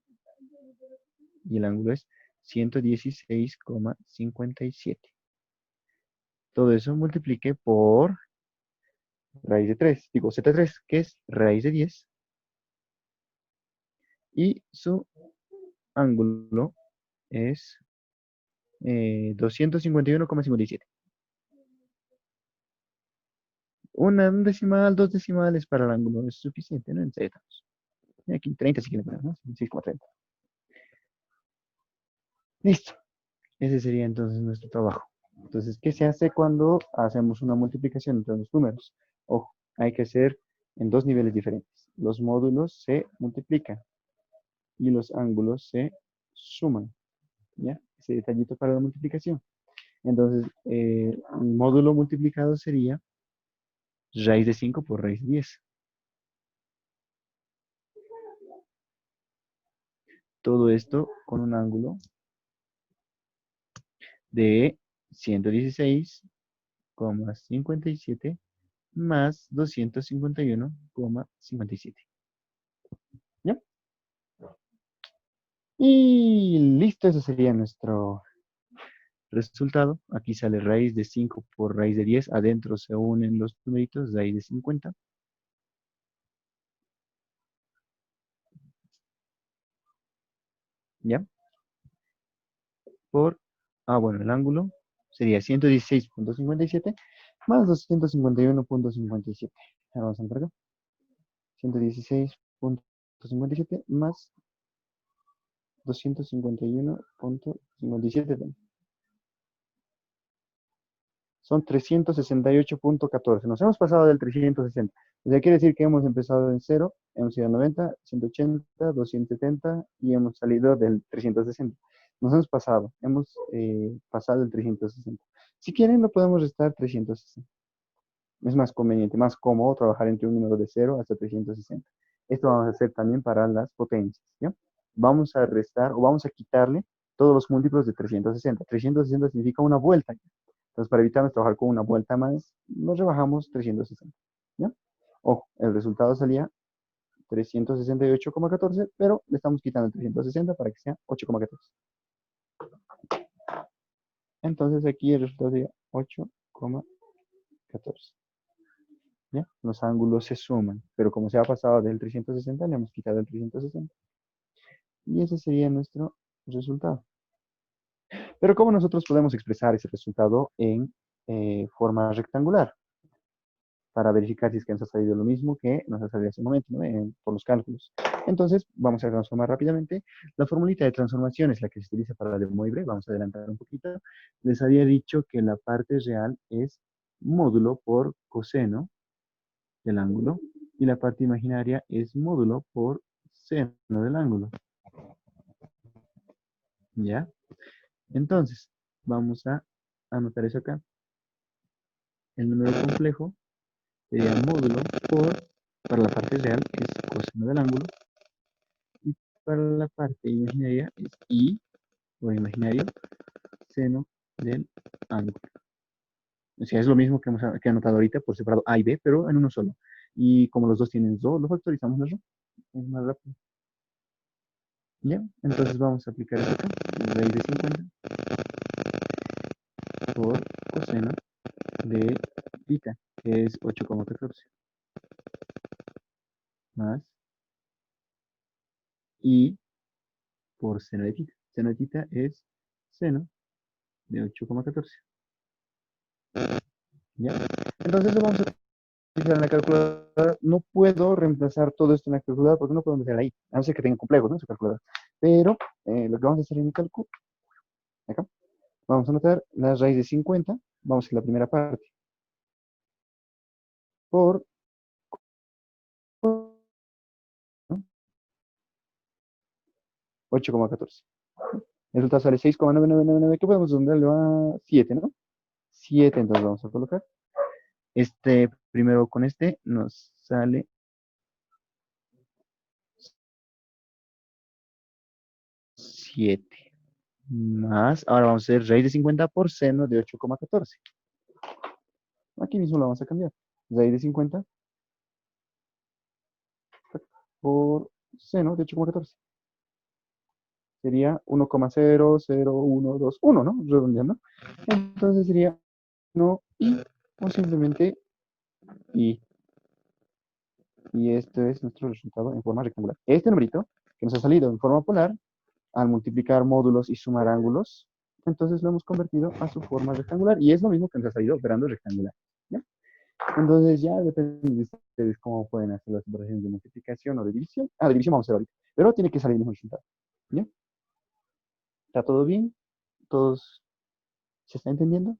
[SPEAKER 1] y el ángulo es 116,57. Todo eso multiplique por raíz de 3, digo Z3, que es raíz de 10, y su ángulo es 251,57. Un decimal, dos decimales para el ángulo es suficiente, ¿no? En Z. Y aquí 30 si quieren poner, ¿no? 6,30. Listo. Ese sería entonces nuestro trabajo. Entonces, ¿qué se hace cuando hacemos una multiplicación entre los números? Ojo, hay que hacer en dos niveles diferentes. Los módulos se multiplican y los ángulos se suman. ¿Ya? Ese detallito para la multiplicación. Entonces, el módulo multiplicado sería raíz de 5 por raíz de 10. Todo esto con un ángulo de 116,57 más 251,57. ¿Ya? Y listo, eso sería nuestro resultado. Aquí sale raíz de 5 por raíz de 10. Adentro se unen los numeritos, raíz de 50. ¿Ya? Por, bueno, el ángulo sería 116,57 más 251,57. Ahora vamos a ver acá. 116,57 más 251,57. Son 368,14. Nos hemos pasado del 360. O sea, quiere decir que hemos empezado en 0, hemos ido a 90, 180, 270 y hemos salido del 360. Nos hemos pasado el 360. Si quieren, lo podemos restar 360. Es más conveniente, más cómodo trabajar entre un número de 0 hasta 360. Esto vamos a hacer también para las potencias, ¿ya? Vamos a restar o vamos a quitarle todos los múltiplos de 360. 360 significa una vuelta. Entonces, para evitarnos trabajar con una vuelta más, nos rebajamos 360, ¿ya? Ojo, el resultado salía 368,14, pero le estamos quitando el 360 para que sea 8,14. Entonces, aquí el resultado sería 8,14. ¿Ya? Los ángulos se suman, pero como se ha pasado del 360, le hemos quitado el 360. Y ese sería nuestro resultado. Pero ¿cómo nosotros podemos expresar ese resultado en forma rectangular? Para verificar si es que nos ha salido lo mismo que nos ha salido hace un momento, ¿no? Por los cálculos. Entonces, vamos a transformar rápidamente. La formulita de transformación es la que se utiliza para la de Moivre. Vamos a adelantar un poquito. Les había dicho que la parte real es módulo por coseno del ángulo y la parte imaginaria es módulo por seno del ángulo. ¿Ya? Entonces, vamos a anotar eso acá. El número complejo sería módulo para la parte real, que es coseno del ángulo, y para la parte imaginaria es i, por imaginario, seno del ángulo. O sea, es lo mismo que hemos anotado ahorita por separado a y b, pero en uno solo. Y como los dos tienen do, lo factorizamos nosotros. Es más rápido. ¿Ya? Entonces vamos a aplicar esto acá. Raíz de 50 por coseno de theta, que es 8,14, más i por seno de theta. Seno de theta es seno de 8,14. ¿Ya? Entonces lo vamos a utilizar en la calculadora. No puedo reemplazar todo esto en la calculadora porque no puedo meter ahí, a no ser que tenga complejos, ¿no? Su calculadora. Pero lo que vamos a hacer en mi cálculo, acá, vamos a anotar la raíz de 50, vamos a la primera parte, por, ¿no? 8,14. El resultado sale 6,9999, ¿qué podemos darle a 7, ¿no? 7, entonces vamos a colocar. Primero con nos sale 7. Más, ahora vamos a hacer raíz de 50 por seno de 8,14. Aquí mismo lo vamos a cambiar. Raíz de 50 por seno de 8,14. Sería 1,00121, ¿no? Redondeando. Entonces sería 1 y, o simplemente y. Y este es nuestro resultado en forma rectangular. Este numerito que nos ha salido en forma polar, al multiplicar módulos y sumar ángulos, entonces lo hemos convertido a su forma rectangular. Y es lo mismo que nos ha salido operando rectangular. ¿Ya? Entonces ya depende de ustedes cómo pueden hacer las operaciones de multiplicación o de división. De división vamos a hacer ahorita. Pero tiene que salir el mismo resultado. ¿Ya? ¿Está todo bien? ¿Todos se está entendiendo?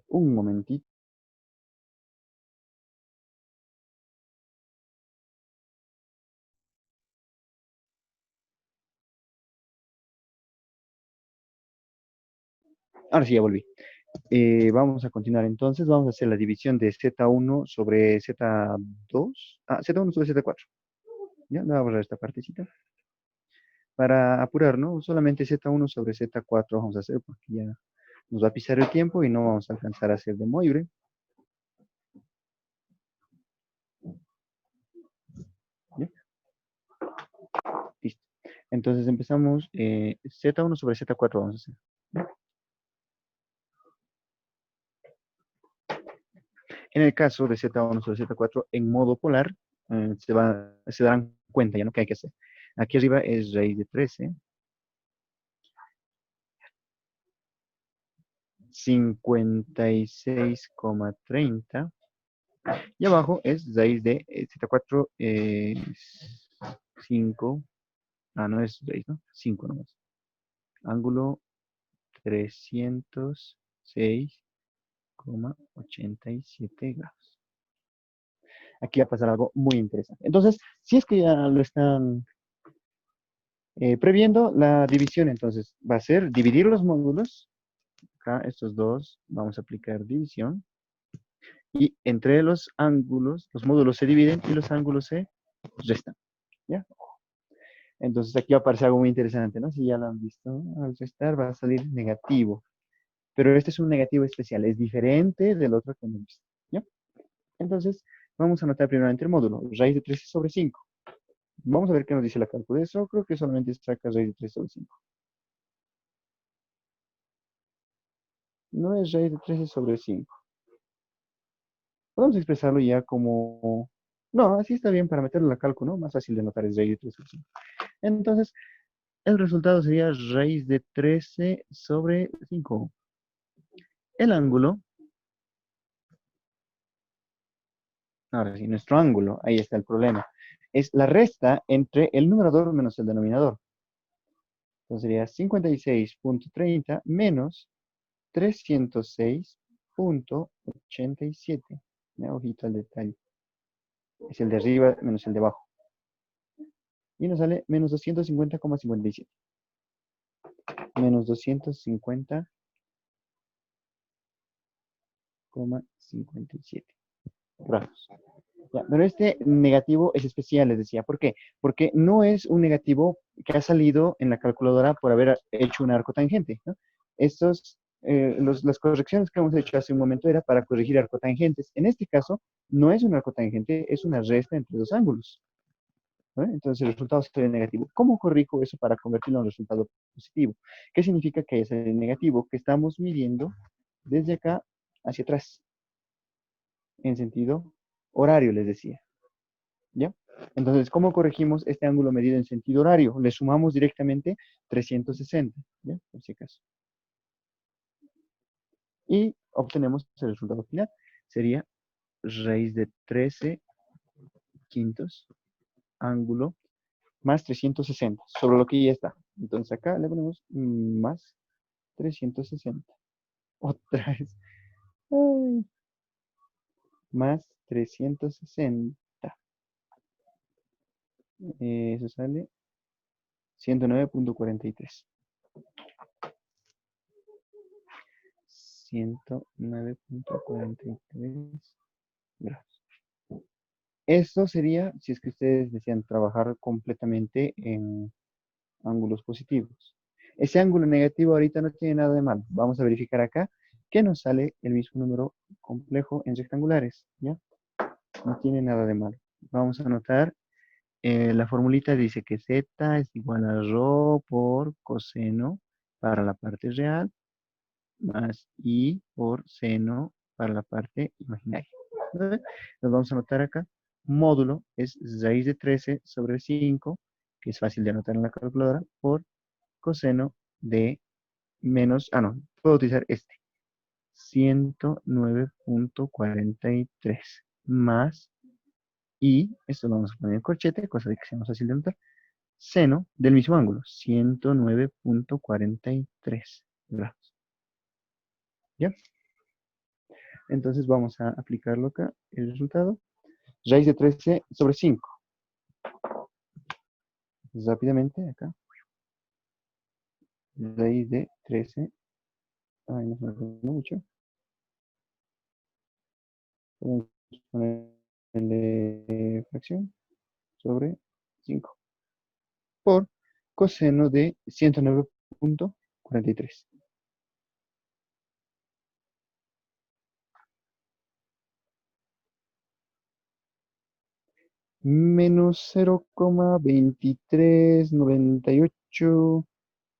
[SPEAKER 1] Un momentito. Ahora sí, ya volví. Vamos a continuar entonces. Vamos a hacer la división de Z1 sobre Z2. Z1 sobre Z4. Ya, le vamos a borrar esta partecita. para apurar, ¿no? Solamente Z1 sobre Z4 vamos a hacer porque ya nos va a pisar el tiempo y no vamos a alcanzar a hacer de Moivre. ¿Ya? Listo. Entonces empezamos Z1 sobre Z4 vamos a hacer. ¿Ya? En el caso de Z1 sobre Z4 en modo polar, se darán cuenta ya, ¿no? ¿Qué hay que hacer? Aquí arriba es raíz de 13, 56,30. Y abajo es raíz de Z4, 5. Ah, no es raíz, ¿no? 5 nomás. Ángulo 306,87 grados. Aquí va a pasar algo muy interesante. Entonces, si es que ya lo están previendo, la división entonces va a ser dividir los módulos. Acá estos dos vamos a aplicar división. Y entre los ángulos, los módulos se dividen y los ángulos se restan. ¿Ya? Entonces aquí aparece algo muy interesante, ¿no? Si ya lo han visto, al restar va a salir negativo. Pero este es un negativo especial, es diferente del otro que hemos visto. ¿Ya? Entonces, vamos a anotar primeramente el módulo, raíz de 13 sobre 5. Vamos a ver qué nos dice la cálculo de eso. Creo que solamente saca raíz de 13 sobre 5. No es raíz de 13 sobre 5. Podemos expresarlo ya como... No, así está bien para meterlo en la cálculo, ¿no? Más fácil de notar es raíz de 13 sobre 5. Entonces, el resultado sería raíz de 13 sobre 5. El ángulo, ahora sí, nuestro ángulo, ahí está el problema, es la resta entre el numerador menos el denominador. Entonces sería 56,30 menos 306,87. Ya, ojito al detalle. Es el de arriba menos el de abajo. Y nos sale menos 250,57. Menos 250,57 grados. Ya, pero este negativo es especial, les decía. ¿Por qué? Porque no es un negativo que ha salido en la calculadora por haber hecho un arco tangente, ¿no? Las correcciones que hemos hecho hace un momento era para corregir arcotangentes. En este caso, no es un arcotangente, es una resta entre dos ángulos, ¿no? Entonces el resultado sería negativo. ¿Cómo corrijo eso para convertirlo en un resultado positivo? ¿Qué significa que es el negativo? Que estamos midiendo desde acá hacia atrás, en sentido horario, les decía. ¿Ya? Entonces, ¿cómo corregimos este ángulo medido en sentido horario? Le sumamos directamente 360, ¿ya? Por si acaso. Y obtenemos el resultado final. Sería raíz de 13 quintos, ángulo, más 360, sobre lo que ya está. Entonces acá le ponemos más 360. Otra vez. Ay, más 360. Eso sale 109,43. 109,43 grados. Esto sería si es que ustedes desean trabajar completamente en ángulos positivos. Ese ángulo negativo ahorita no tiene nada de malo. Vamos a verificar acá que nos sale el mismo número complejo en rectangulares, ¿ya? No tiene nada de malo. Vamos a anotar, la formulita dice que z es igual a rho por coseno para la parte real más i por seno para la parte imaginaria. ¿Vale? Nos vamos a anotar acá. Módulo es raíz de 13 sobre 5, que es fácil de anotar en la calculadora, por coseno de menos, no, puedo utilizar este, 109,43 más i, esto lo vamos a poner en corchete, cosa de que sea más fácil de anotar, seno del mismo ángulo, 109,43 grados. ¿Ya? Entonces vamos a aplicarlo acá, el resultado. Raíz de 13 sobre 5. Rápidamente, acá. Raíz de 13. Ay, no se me acuerdo mucho. Vamos a ponerle fracción sobre 5. Por coseno de 109,43. Menos 0,2398,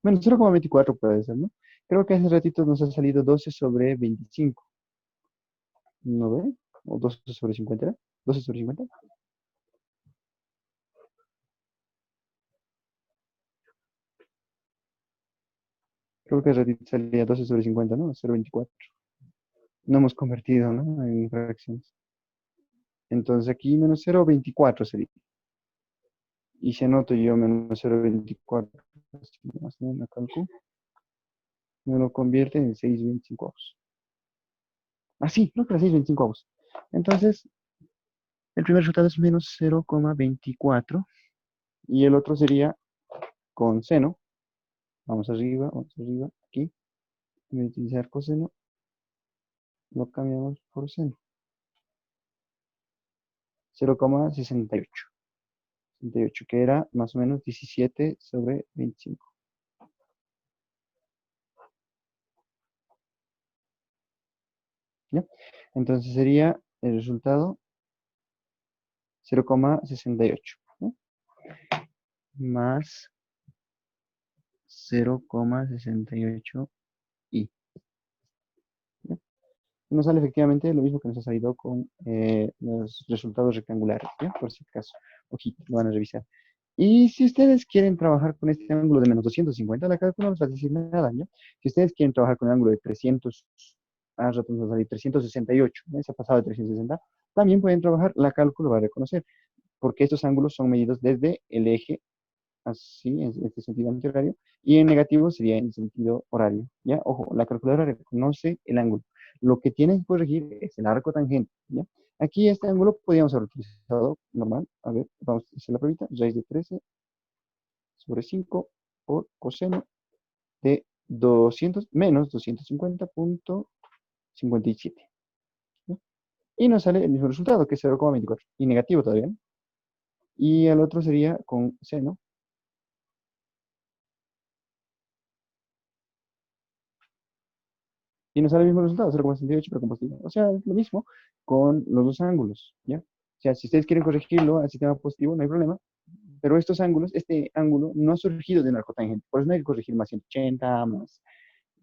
[SPEAKER 1] menos 0,24 puede ser, ¿no? Creo que hace ratito nos ha salido 12/25, ¿no ve? O 12/50, ¿era? 12/50. Creo que hace ratito salía 12/50, ¿no? 0,24. No hemos convertido, ¿no? En fracciones. Entonces aquí menos 0,24 sería. Y si anoto yo menos 0,24, más bien la calculo, me lo convierte en 6,25 avos. Ah, sí, creo que era 6,25 avos. Entonces, el primer resultado es menos 0,24 y el otro sería con seno. Vamos arriba, aquí. En vez de utilizar coseno, lo cambiamos por seno. 0,68. 68, que era más o menos 17/25. ¿Ya? Entonces sería el resultado 0,68, ¿no? Más 0,68 y. ¿Ya? Nos sale efectivamente lo mismo que nos ha salido con los resultados rectangulares, ¿ya? Por si acaso, ojito, lo van a revisar. Y si ustedes quieren trabajar con este ángulo de menos 250, la cálculo no les va a decir nada, ¿ya? Si ustedes quieren trabajar con el ángulo de 300, a rato nos va a salir 368, ¿no? Se ha pasado de 360, también pueden trabajar, la cálculo va a reconocer, porque estos ángulos son medidos desde el eje, así, en este sentido antihorario, y en negativo sería en sentido horario, ¿ya? Ojo, la calculadora reconoce el ángulo. Lo que tienen que corregir es el arco tangente, ¿ya? Aquí este ángulo podríamos haber utilizado normal. A ver, vamos a hacer la pruebita. Raíz de 13/5 por coseno de 200 menos 250,57. ¿No? Y nos sale el mismo resultado, que es 0,24. Y negativo todavía, ¿no? Y el otro sería con seno. Y nos sale el mismo resultado, 0,68, pero con positivo. O sea, es lo mismo con los dos ángulos, ¿ya? O sea, si ustedes quieren corregirlo al sistema positivo, no hay problema. Pero estos ángulos, este ángulo no ha surgido de un arco tangente. Por eso no hay que corregir más 180, más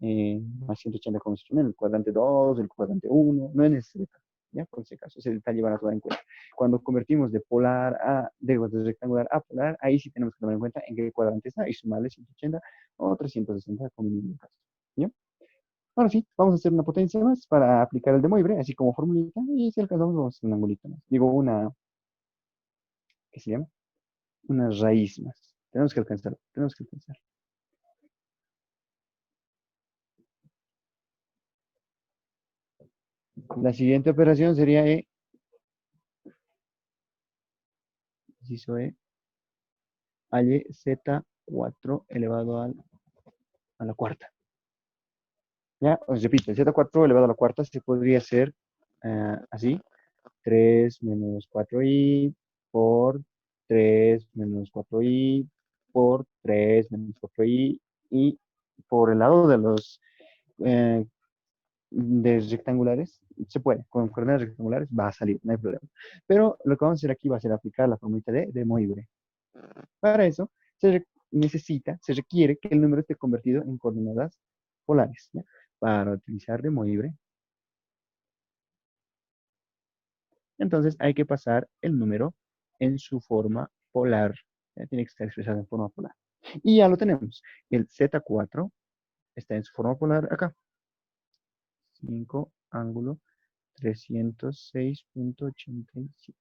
[SPEAKER 1] 180 como se en el cuadrante 2, el cuadrante 1, no es necesario. ¿Ya? Por ese caso, ese detalle van a tomar en cuenta. Cuando convertimos de polar a, de rectangular a polar, ahí sí tenemos que tomar en cuenta en qué cuadrante está y sumarle 180 o 360 como mínimo caso. ¿Ya? Ahora sí, vamos a hacer una potencia más para aplicar el de Moivre, así como formulita, y si alcanzamos vamos a hacer un angulito más. Digo, ¿qué se llama? Una raíz más. Tenemos que alcanzar, tenemos que alcanzar. La siguiente operación sería inciso halle Z4 elevado a la cuarta. Ya, os repito, el Z4 elevado a la cuarta se podría hacer así. 3 menos 4i por 3 menos 4i por 3 menos 4i y por el lado de los eh, de rectangulares, se puede, con coordenadas rectangulares va a salir, no hay problema. Pero lo que vamos a hacer aquí va a ser aplicar la formulita de Moivre. Para eso se requiere que el número esté convertido en coordenadas polares. ¿Ya? Para utilizar de Moivre, entonces hay que pasar el número en su forma polar. ¿Ya? Tiene que estar expresado en forma polar. Y ya lo tenemos. El Z4 está en su forma polar acá. 5 ángulo 306,87.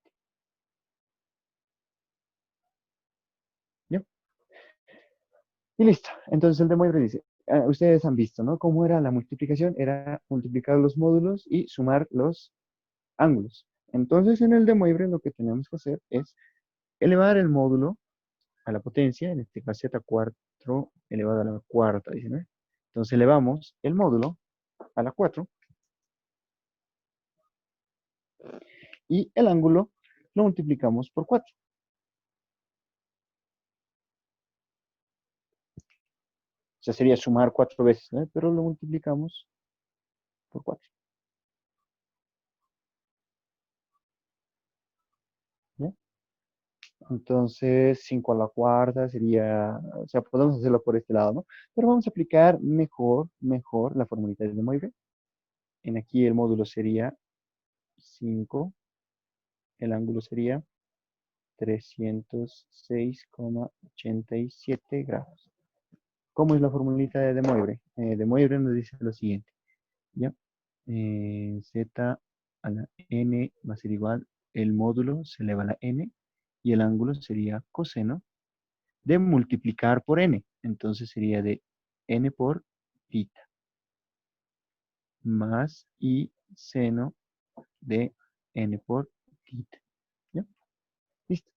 [SPEAKER 1] ¿Ya? Y listo. Entonces el de Moivre dice, ustedes han visto, ¿no? ¿Cómo era la multiplicación? Era multiplicar los módulos y sumar los ángulos. Entonces en el de Moivre lo que tenemos que hacer es elevar el módulo a la potencia, en este caso Z4 elevado a la cuarta, dice, ¿no? Entonces elevamos el módulo a la 4 y el ángulo lo multiplicamos por 4. O sea, sería sumar 4 veces, ¿no? Pero lo multiplicamos por 4. ¿Ya? Entonces, 5 a la cuarta sería, o sea, podemos hacerlo por este lado, ¿no? Pero vamos a aplicar mejor la formulita de Moivre. En aquí el módulo sería 5, el ángulo sería 306,87 grados. ¿Cómo es la formulita de Moivre? De Moivre nos dice lo siguiente, ¿ya? Z a la n va a ser igual, el módulo se eleva a la n y el ángulo sería coseno de multiplicar por n. Entonces sería de n por tita más y seno de n por tita. ¿Ya? Listo.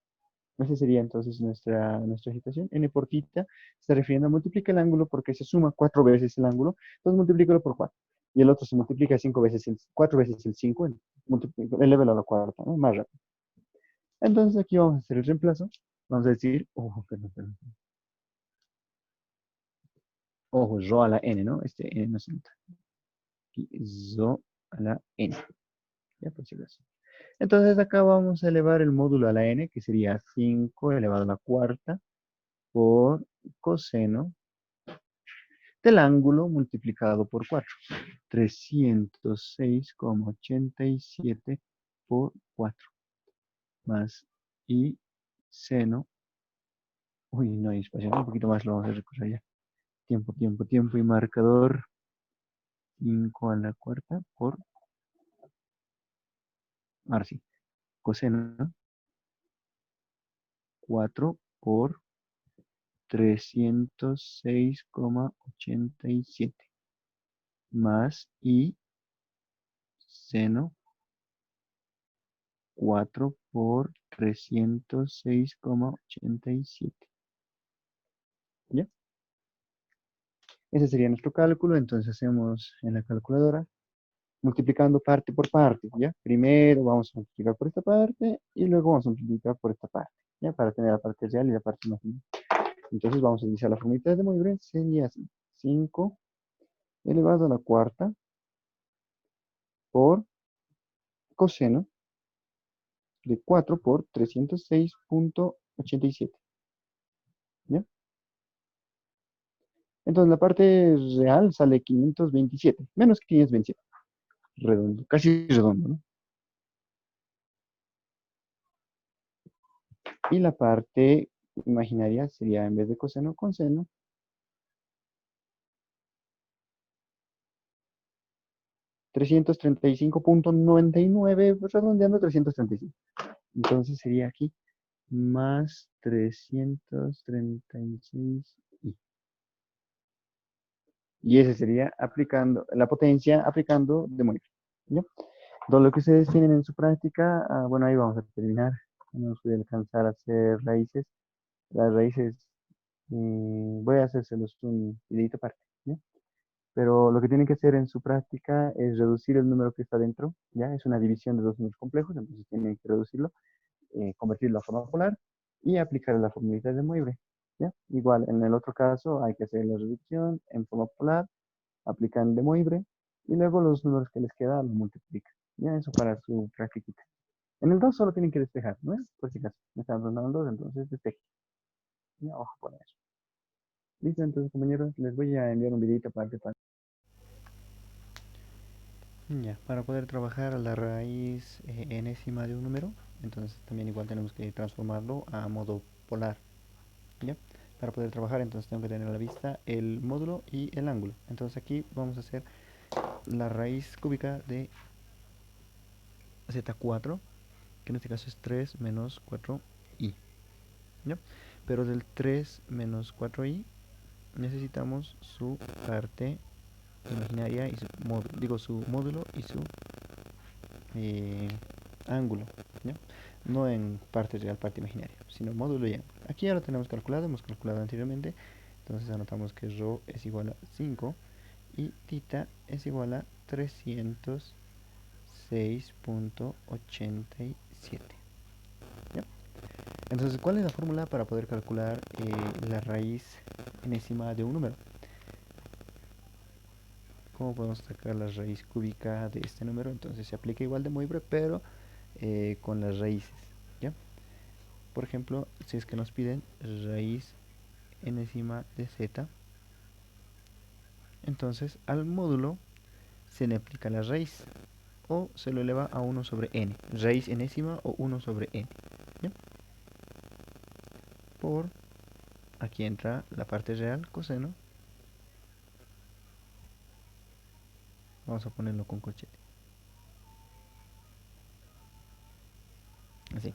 [SPEAKER 1] Esa sería entonces nuestra situación. N por tita se está refiriendo a multiplicar el ángulo porque se suma 4 veces el ángulo. Entonces multiplícalo por 4. Y el otro se multiplica 4 veces el 5, elévalo a la cuarta, ¿no? Más rápido. Entonces aquí vamos a hacer el reemplazo. Vamos a decir, perdón. Ojo, rho a la n, ¿no? Este n no se nota. Aquí, rho a la n. Ya por si acaso. Entonces acá vamos a elevar el módulo a la n, que sería 5 elevado a la cuarta por coseno del ángulo multiplicado por 4. 306,87 por 4. Más y seno. Uy, no hay espacio, ¿no? Un poquito más lo vamos a recorrer ya. Tiempo y marcador. 5 a la cuarta por, ahora sí, coseno 4 por 306,87 más y seno 4 por 306,87. ¿Ya? Ese sería nuestro cálculo. Entonces hacemos en la calculadora multiplicando parte por parte. ¿Ya? Primero vamos a multiplicar por esta parte y luego vamos a multiplicar por esta parte. ¿Ya? Para tener la parte real y la parte imaginaria. Entonces vamos a iniciar la formulita de Moivre. Sería así. 5 elevado a la cuarta por coseno de 4 por 306,87. ¿Ya? Entonces la parte real sale 527, menos 527. Redondo, casi redondo, ¿no? Y la parte imaginaria sería, en vez de coseno, con seno. 335,99, pues redondeando 335. Entonces sería aquí más 336. Y ese sería aplicando la potencia, aplicando de Moivre. ¿Ya? Todo lo que ustedes tienen en su práctica, bueno, ahí vamos a terminar. No nos puede alcanzar a hacer raíces. Las raíces, voy a hacérselos un videito aparte. ¿Ya? Pero lo que tienen que hacer en su práctica es reducir el número que está dentro. ¿Ya? Es una división de dos números complejos, entonces tienen que reducirlo, convertirlo a forma polar y aplicar la formulita de Moivre. ¿Ya? Igual, en el otro caso hay que hacer la reducción en forma polar, aplican de Moivre y luego los números que les quedan lo multiplican. Ya, eso para su práctica. En el 2 solo tienen que despejar, ¿no es? Por si acaso, me están dando el 2, entonces despeje. Ya, ojo por eso. Listo, entonces compañeros, les voy a enviar un videito para. Ya, para poder trabajar a la raíz enésima de un número, entonces también igual tenemos que transformarlo a modo polar. ¿Ya? Para poder trabajar, entonces tengo que tener a la vista el módulo y el ángulo. Entonces aquí vamos a hacer la raíz cúbica de z4, que en este caso es 3 menos 4i. ¿Ya? Pero del 3 menos 4i necesitamos su parte imaginaria y su módulo y su eh, ángulo. ¿Ya? No en parte real, parte imaginaria, sino módulo y ángulo. Aquí ya lo tenemos calculado, hemos calculado anteriormente. Entonces anotamos que rho es igual a 5 y tita es igual a 306,87. ¿Ya? Entonces, ¿cuál es la fórmula para poder calcular la raíz enésima de un número? cómo podemos sacar la raíz cúbica de este número. Entonces se aplica igual de Moivre, pero con las raíces, ¿ya? Por ejemplo, si es que nos piden raíz enésima de z, entonces al módulo se le aplica la raíz o se lo eleva a 1 sobre n, raíz enésima o 1 sobre n, ¿ya? Por, aquí entra la parte real, coseno, vamos a ponerlo con corchete, así.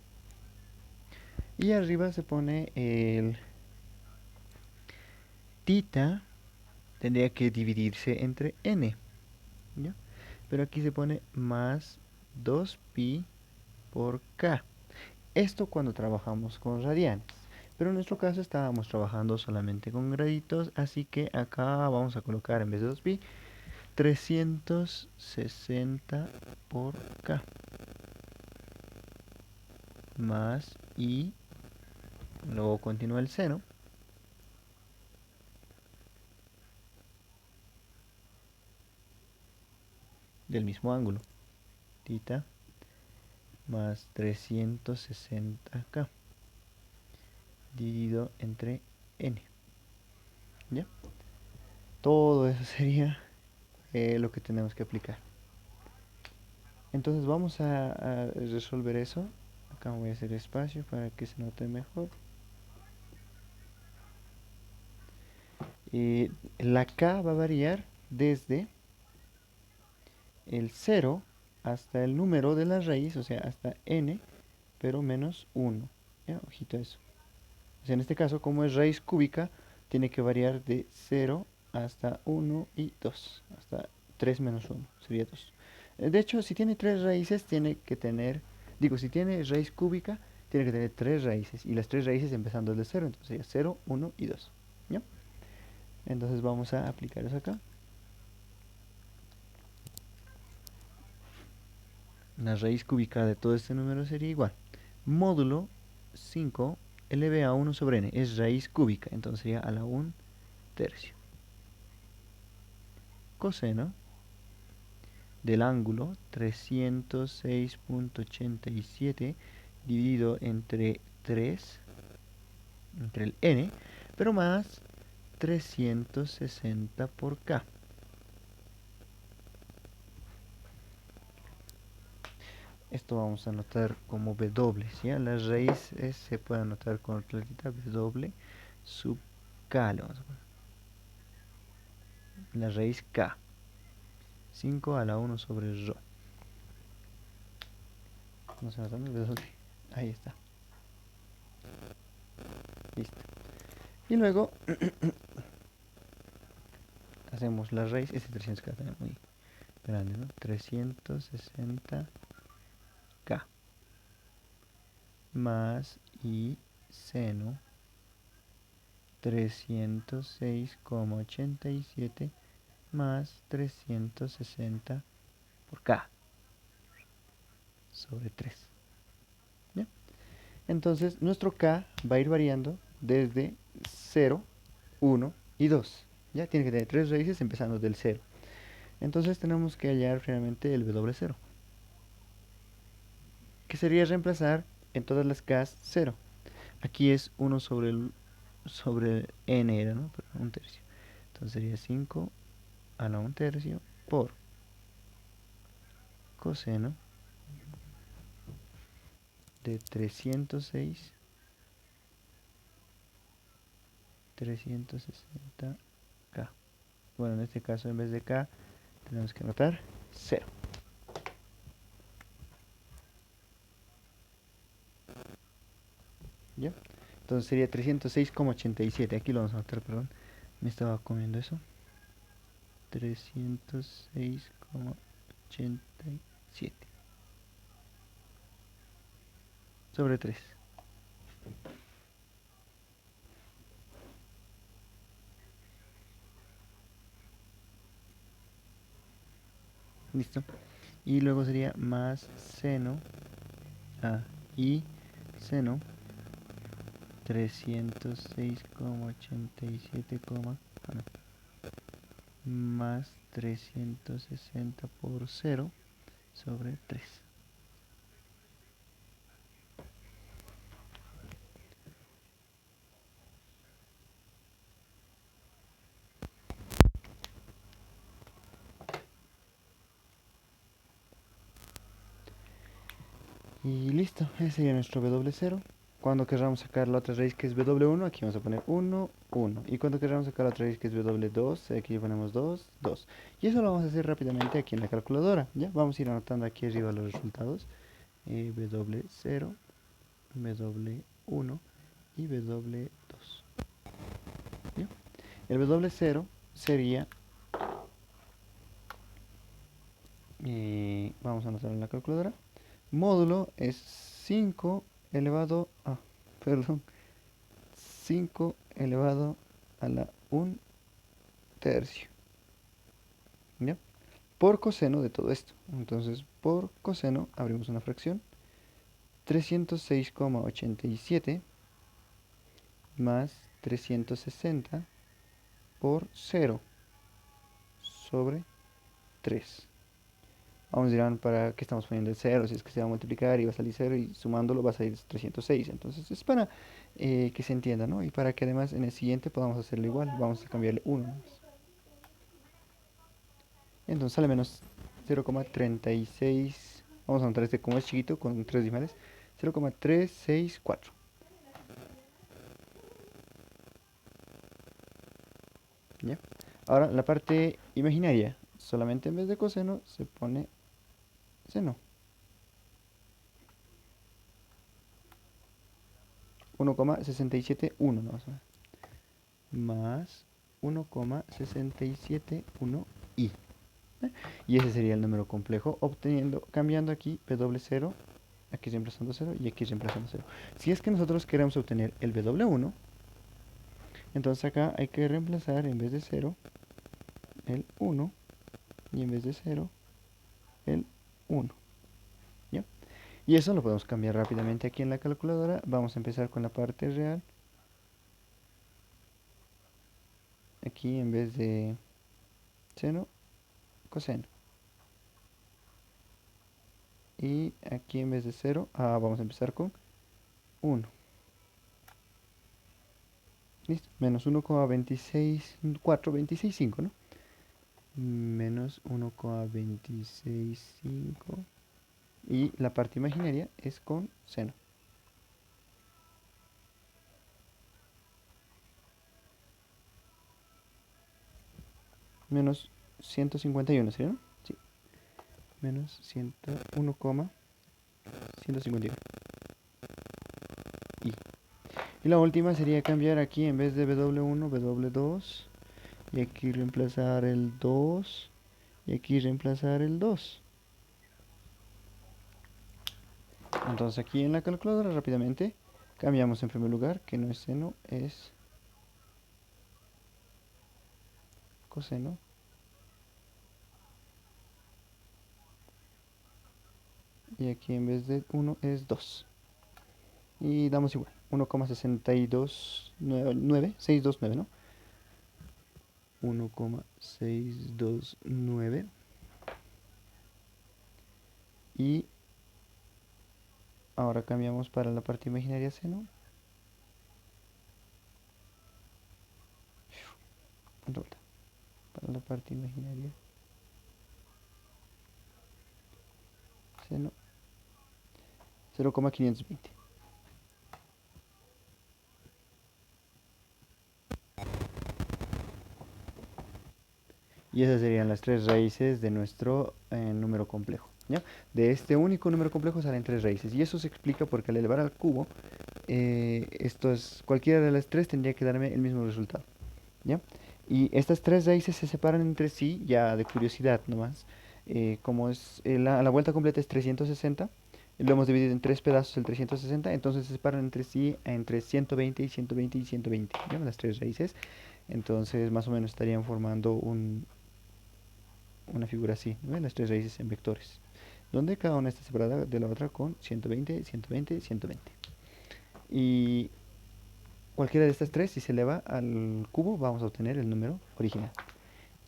[SPEAKER 1] Y arriba se pone el tita, tendría que dividirse entre n, ¿ya? Pero aquí se pone más 2pi por k. Esto cuando trabajamos con radianes. Pero en nuestro caso estábamos trabajando solamente con graditos, así que acá vamos a colocar en vez de 2pi 360 por k más y luego continúa el seno del mismo ángulo, tita más 360k dividido entre n, ¿ya? Todo eso sería lo que tenemos que aplicar. Entonces vamos a resolver eso. Acá voy a hacer espacio para que se note mejor. La k va a variar desde el 0 hasta el número de la raíz, o sea, hasta n, pero menos 1. ¿Ya? Ojito a eso. O sea, en este caso, como es raíz cúbica, tiene que variar de 0 hasta 1 y 2, hasta 3 menos 1, sería 2. De hecho, si tiene 3 raíces, tiene que tener, digo, si tiene raíz cúbica, tiene que tener 3 raíces, y las 3 raíces empezando desde 0, entonces sería 0, 1 y 2. ¿Ya? Entonces vamos a aplicar eso acá. La raíz cúbica de todo este número sería igual. Módulo 5 eleve a 1 sobre n. Es raíz cúbica, entonces sería a la 1 tercio. Coseno del ángulo 306.87 dividido entre 3, entre el n, pero más 360 por k. Esto vamos a anotar como W, ¿sí? La raíz se puede anotar con clarita W sub k, le vamos a poner. La raíz k. 5 a la 1 sobre rho. Vamos a anotar W. Ahí está. Listo. Y luego hacemos la raíz. Este 300k también muy grande, ¿no? 360k más y seno 306,87 más 360 por k sobre 3. ¿Ya? Entonces nuestro k va a ir variando desde 0, 1 y 2. Ya tiene que tener 3 raíces empezando del 0. Entonces tenemos que hallar finalmente el W0, que sería reemplazar en todas las k 0. Aquí es 1 sobre n era, ¿no? Pero 1 tercio. Entonces sería 5 a la 1 tercio por coseno de 360k. Bueno, en este caso en vez de k tenemos que anotar 0. ¿Ya? Entonces sería 306,87. Aquí lo vamos a anotar, perdón. Me estaba comiendo eso. 306,87 sobre 3. Listo. Y luego sería más seno y seno 306,87, más 360 por 0 sobre 3. Y listo, ese sería nuestro W0. Cuando queramos sacar la otra raíz que es W1, aquí vamos a poner 1, 1. Y cuando queramos sacar la otra raíz que es W2, aquí ponemos 2, 2. Y eso lo vamos a hacer rápidamente aquí en la calculadora. Ya, vamos a ir anotando aquí arriba los resultados. W0, W1 y W2. ¿Ya? El W0 sería, vamos a anotar en la calculadora, módulo es 5 elevado a, perdón, 5 elevado a la 1 tercio. ¿Ya? Por coseno de todo esto. Entonces, por coseno, abrimos una fracción. 306,87 más 360 por 0 sobre 3. Vamos, dirán, ¿para qué estamos poniendo el 0? Si es que se va a multiplicar y va a salir 0 y sumándolo va a salir 306. Entonces es para que se entienda, ¿no? Y para que además en el siguiente podamos hacerlo igual. Vamos a cambiarle 1 más. Entonces sale menos 0,36. Vamos a anotar este como es chiquito con 3 decimales. 0,364. ¿Ya? Ahora la parte imaginaria. Solamente en vez de coseno se pone seno. 1,671 no, más 1,671i. Y ese sería el número complejo, cambiando aquí W0, aquí reemplazando 0 y aquí reemplazando 0. Si es que nosotros queremos obtener el W1, entonces acá hay que reemplazar en vez de 0 el 1 y en vez de 0 el 1. ¿Ya? Y eso lo podemos cambiar rápidamente aquí en la calculadora. Vamos a empezar con la parte real. Aquí en vez de seno, coseno. Y aquí en vez de 0, vamos a empezar con 1. Listo, menos 1,26425, ¿no? Menos 1,265. Y la parte imaginaria es con seno. Menos 151, ¿sería, no? Sí. Menos 101,151. Y la última sería cambiar aquí en vez de W1, W2. Y aquí reemplazar el 2. Y aquí reemplazar el 2. Entonces aquí en la calculadora rápidamente cambiamos en primer lugar que no es seno, es coseno. Y aquí en vez de 1 es 2. Y damos igual, 1,629, 629, ¿no? 1,629. Y ahora cambiamos para la parte imaginaria seno. Otra vuelta. Para la parte imaginaria seno. 0,520. Y esas serían las tres raíces de nuestro número complejo. ¿Ya? De este único número complejo salen tres raíces. Y eso se explica porque al elevar al cubo, cualquiera de las tres tendría que darme el mismo resultado. ¿Ya? Y estas tres raíces se separan entre sí, ya de curiosidad nomás. Como es la vuelta completa es 360, lo hemos dividido en tres pedazos el 360, entonces se separan entre sí entre 120 y 120 y 120, ¿ya? Las tres raíces. Entonces más o menos estarían formando una figura así, ¿no? Las tres raíces en vectores, donde cada una está separada de la otra con 120, 120, 120. Y cualquiera de estas tres, si se eleva al cubo, vamos a obtener el número original.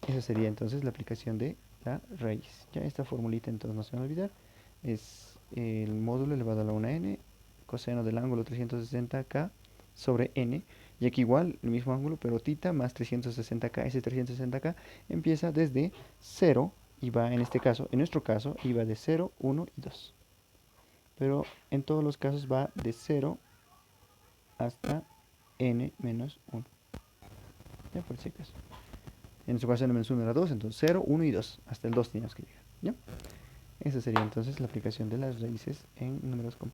[SPEAKER 1] Esa sería entonces la aplicación de la raíz. Ya esta formulita entonces no se va a olvidar. Es el módulo elevado a la 1n, coseno del ángulo 360k sobre n. Y aquí igual, el mismo ángulo, pero tita más 360k. Ese 360k empieza desde 0 y va, en este caso, en nuestro caso, iba de 0, 1 y 2. Pero en todos los casos va de 0 hasta n menos 1. Ya por si acaso. En su caso n menos 1 era 2, entonces 0, 1 y 2. Hasta el 2 teníamos que llegar. ¿Ya? Esa sería entonces la aplicación de las raíces en números complejos.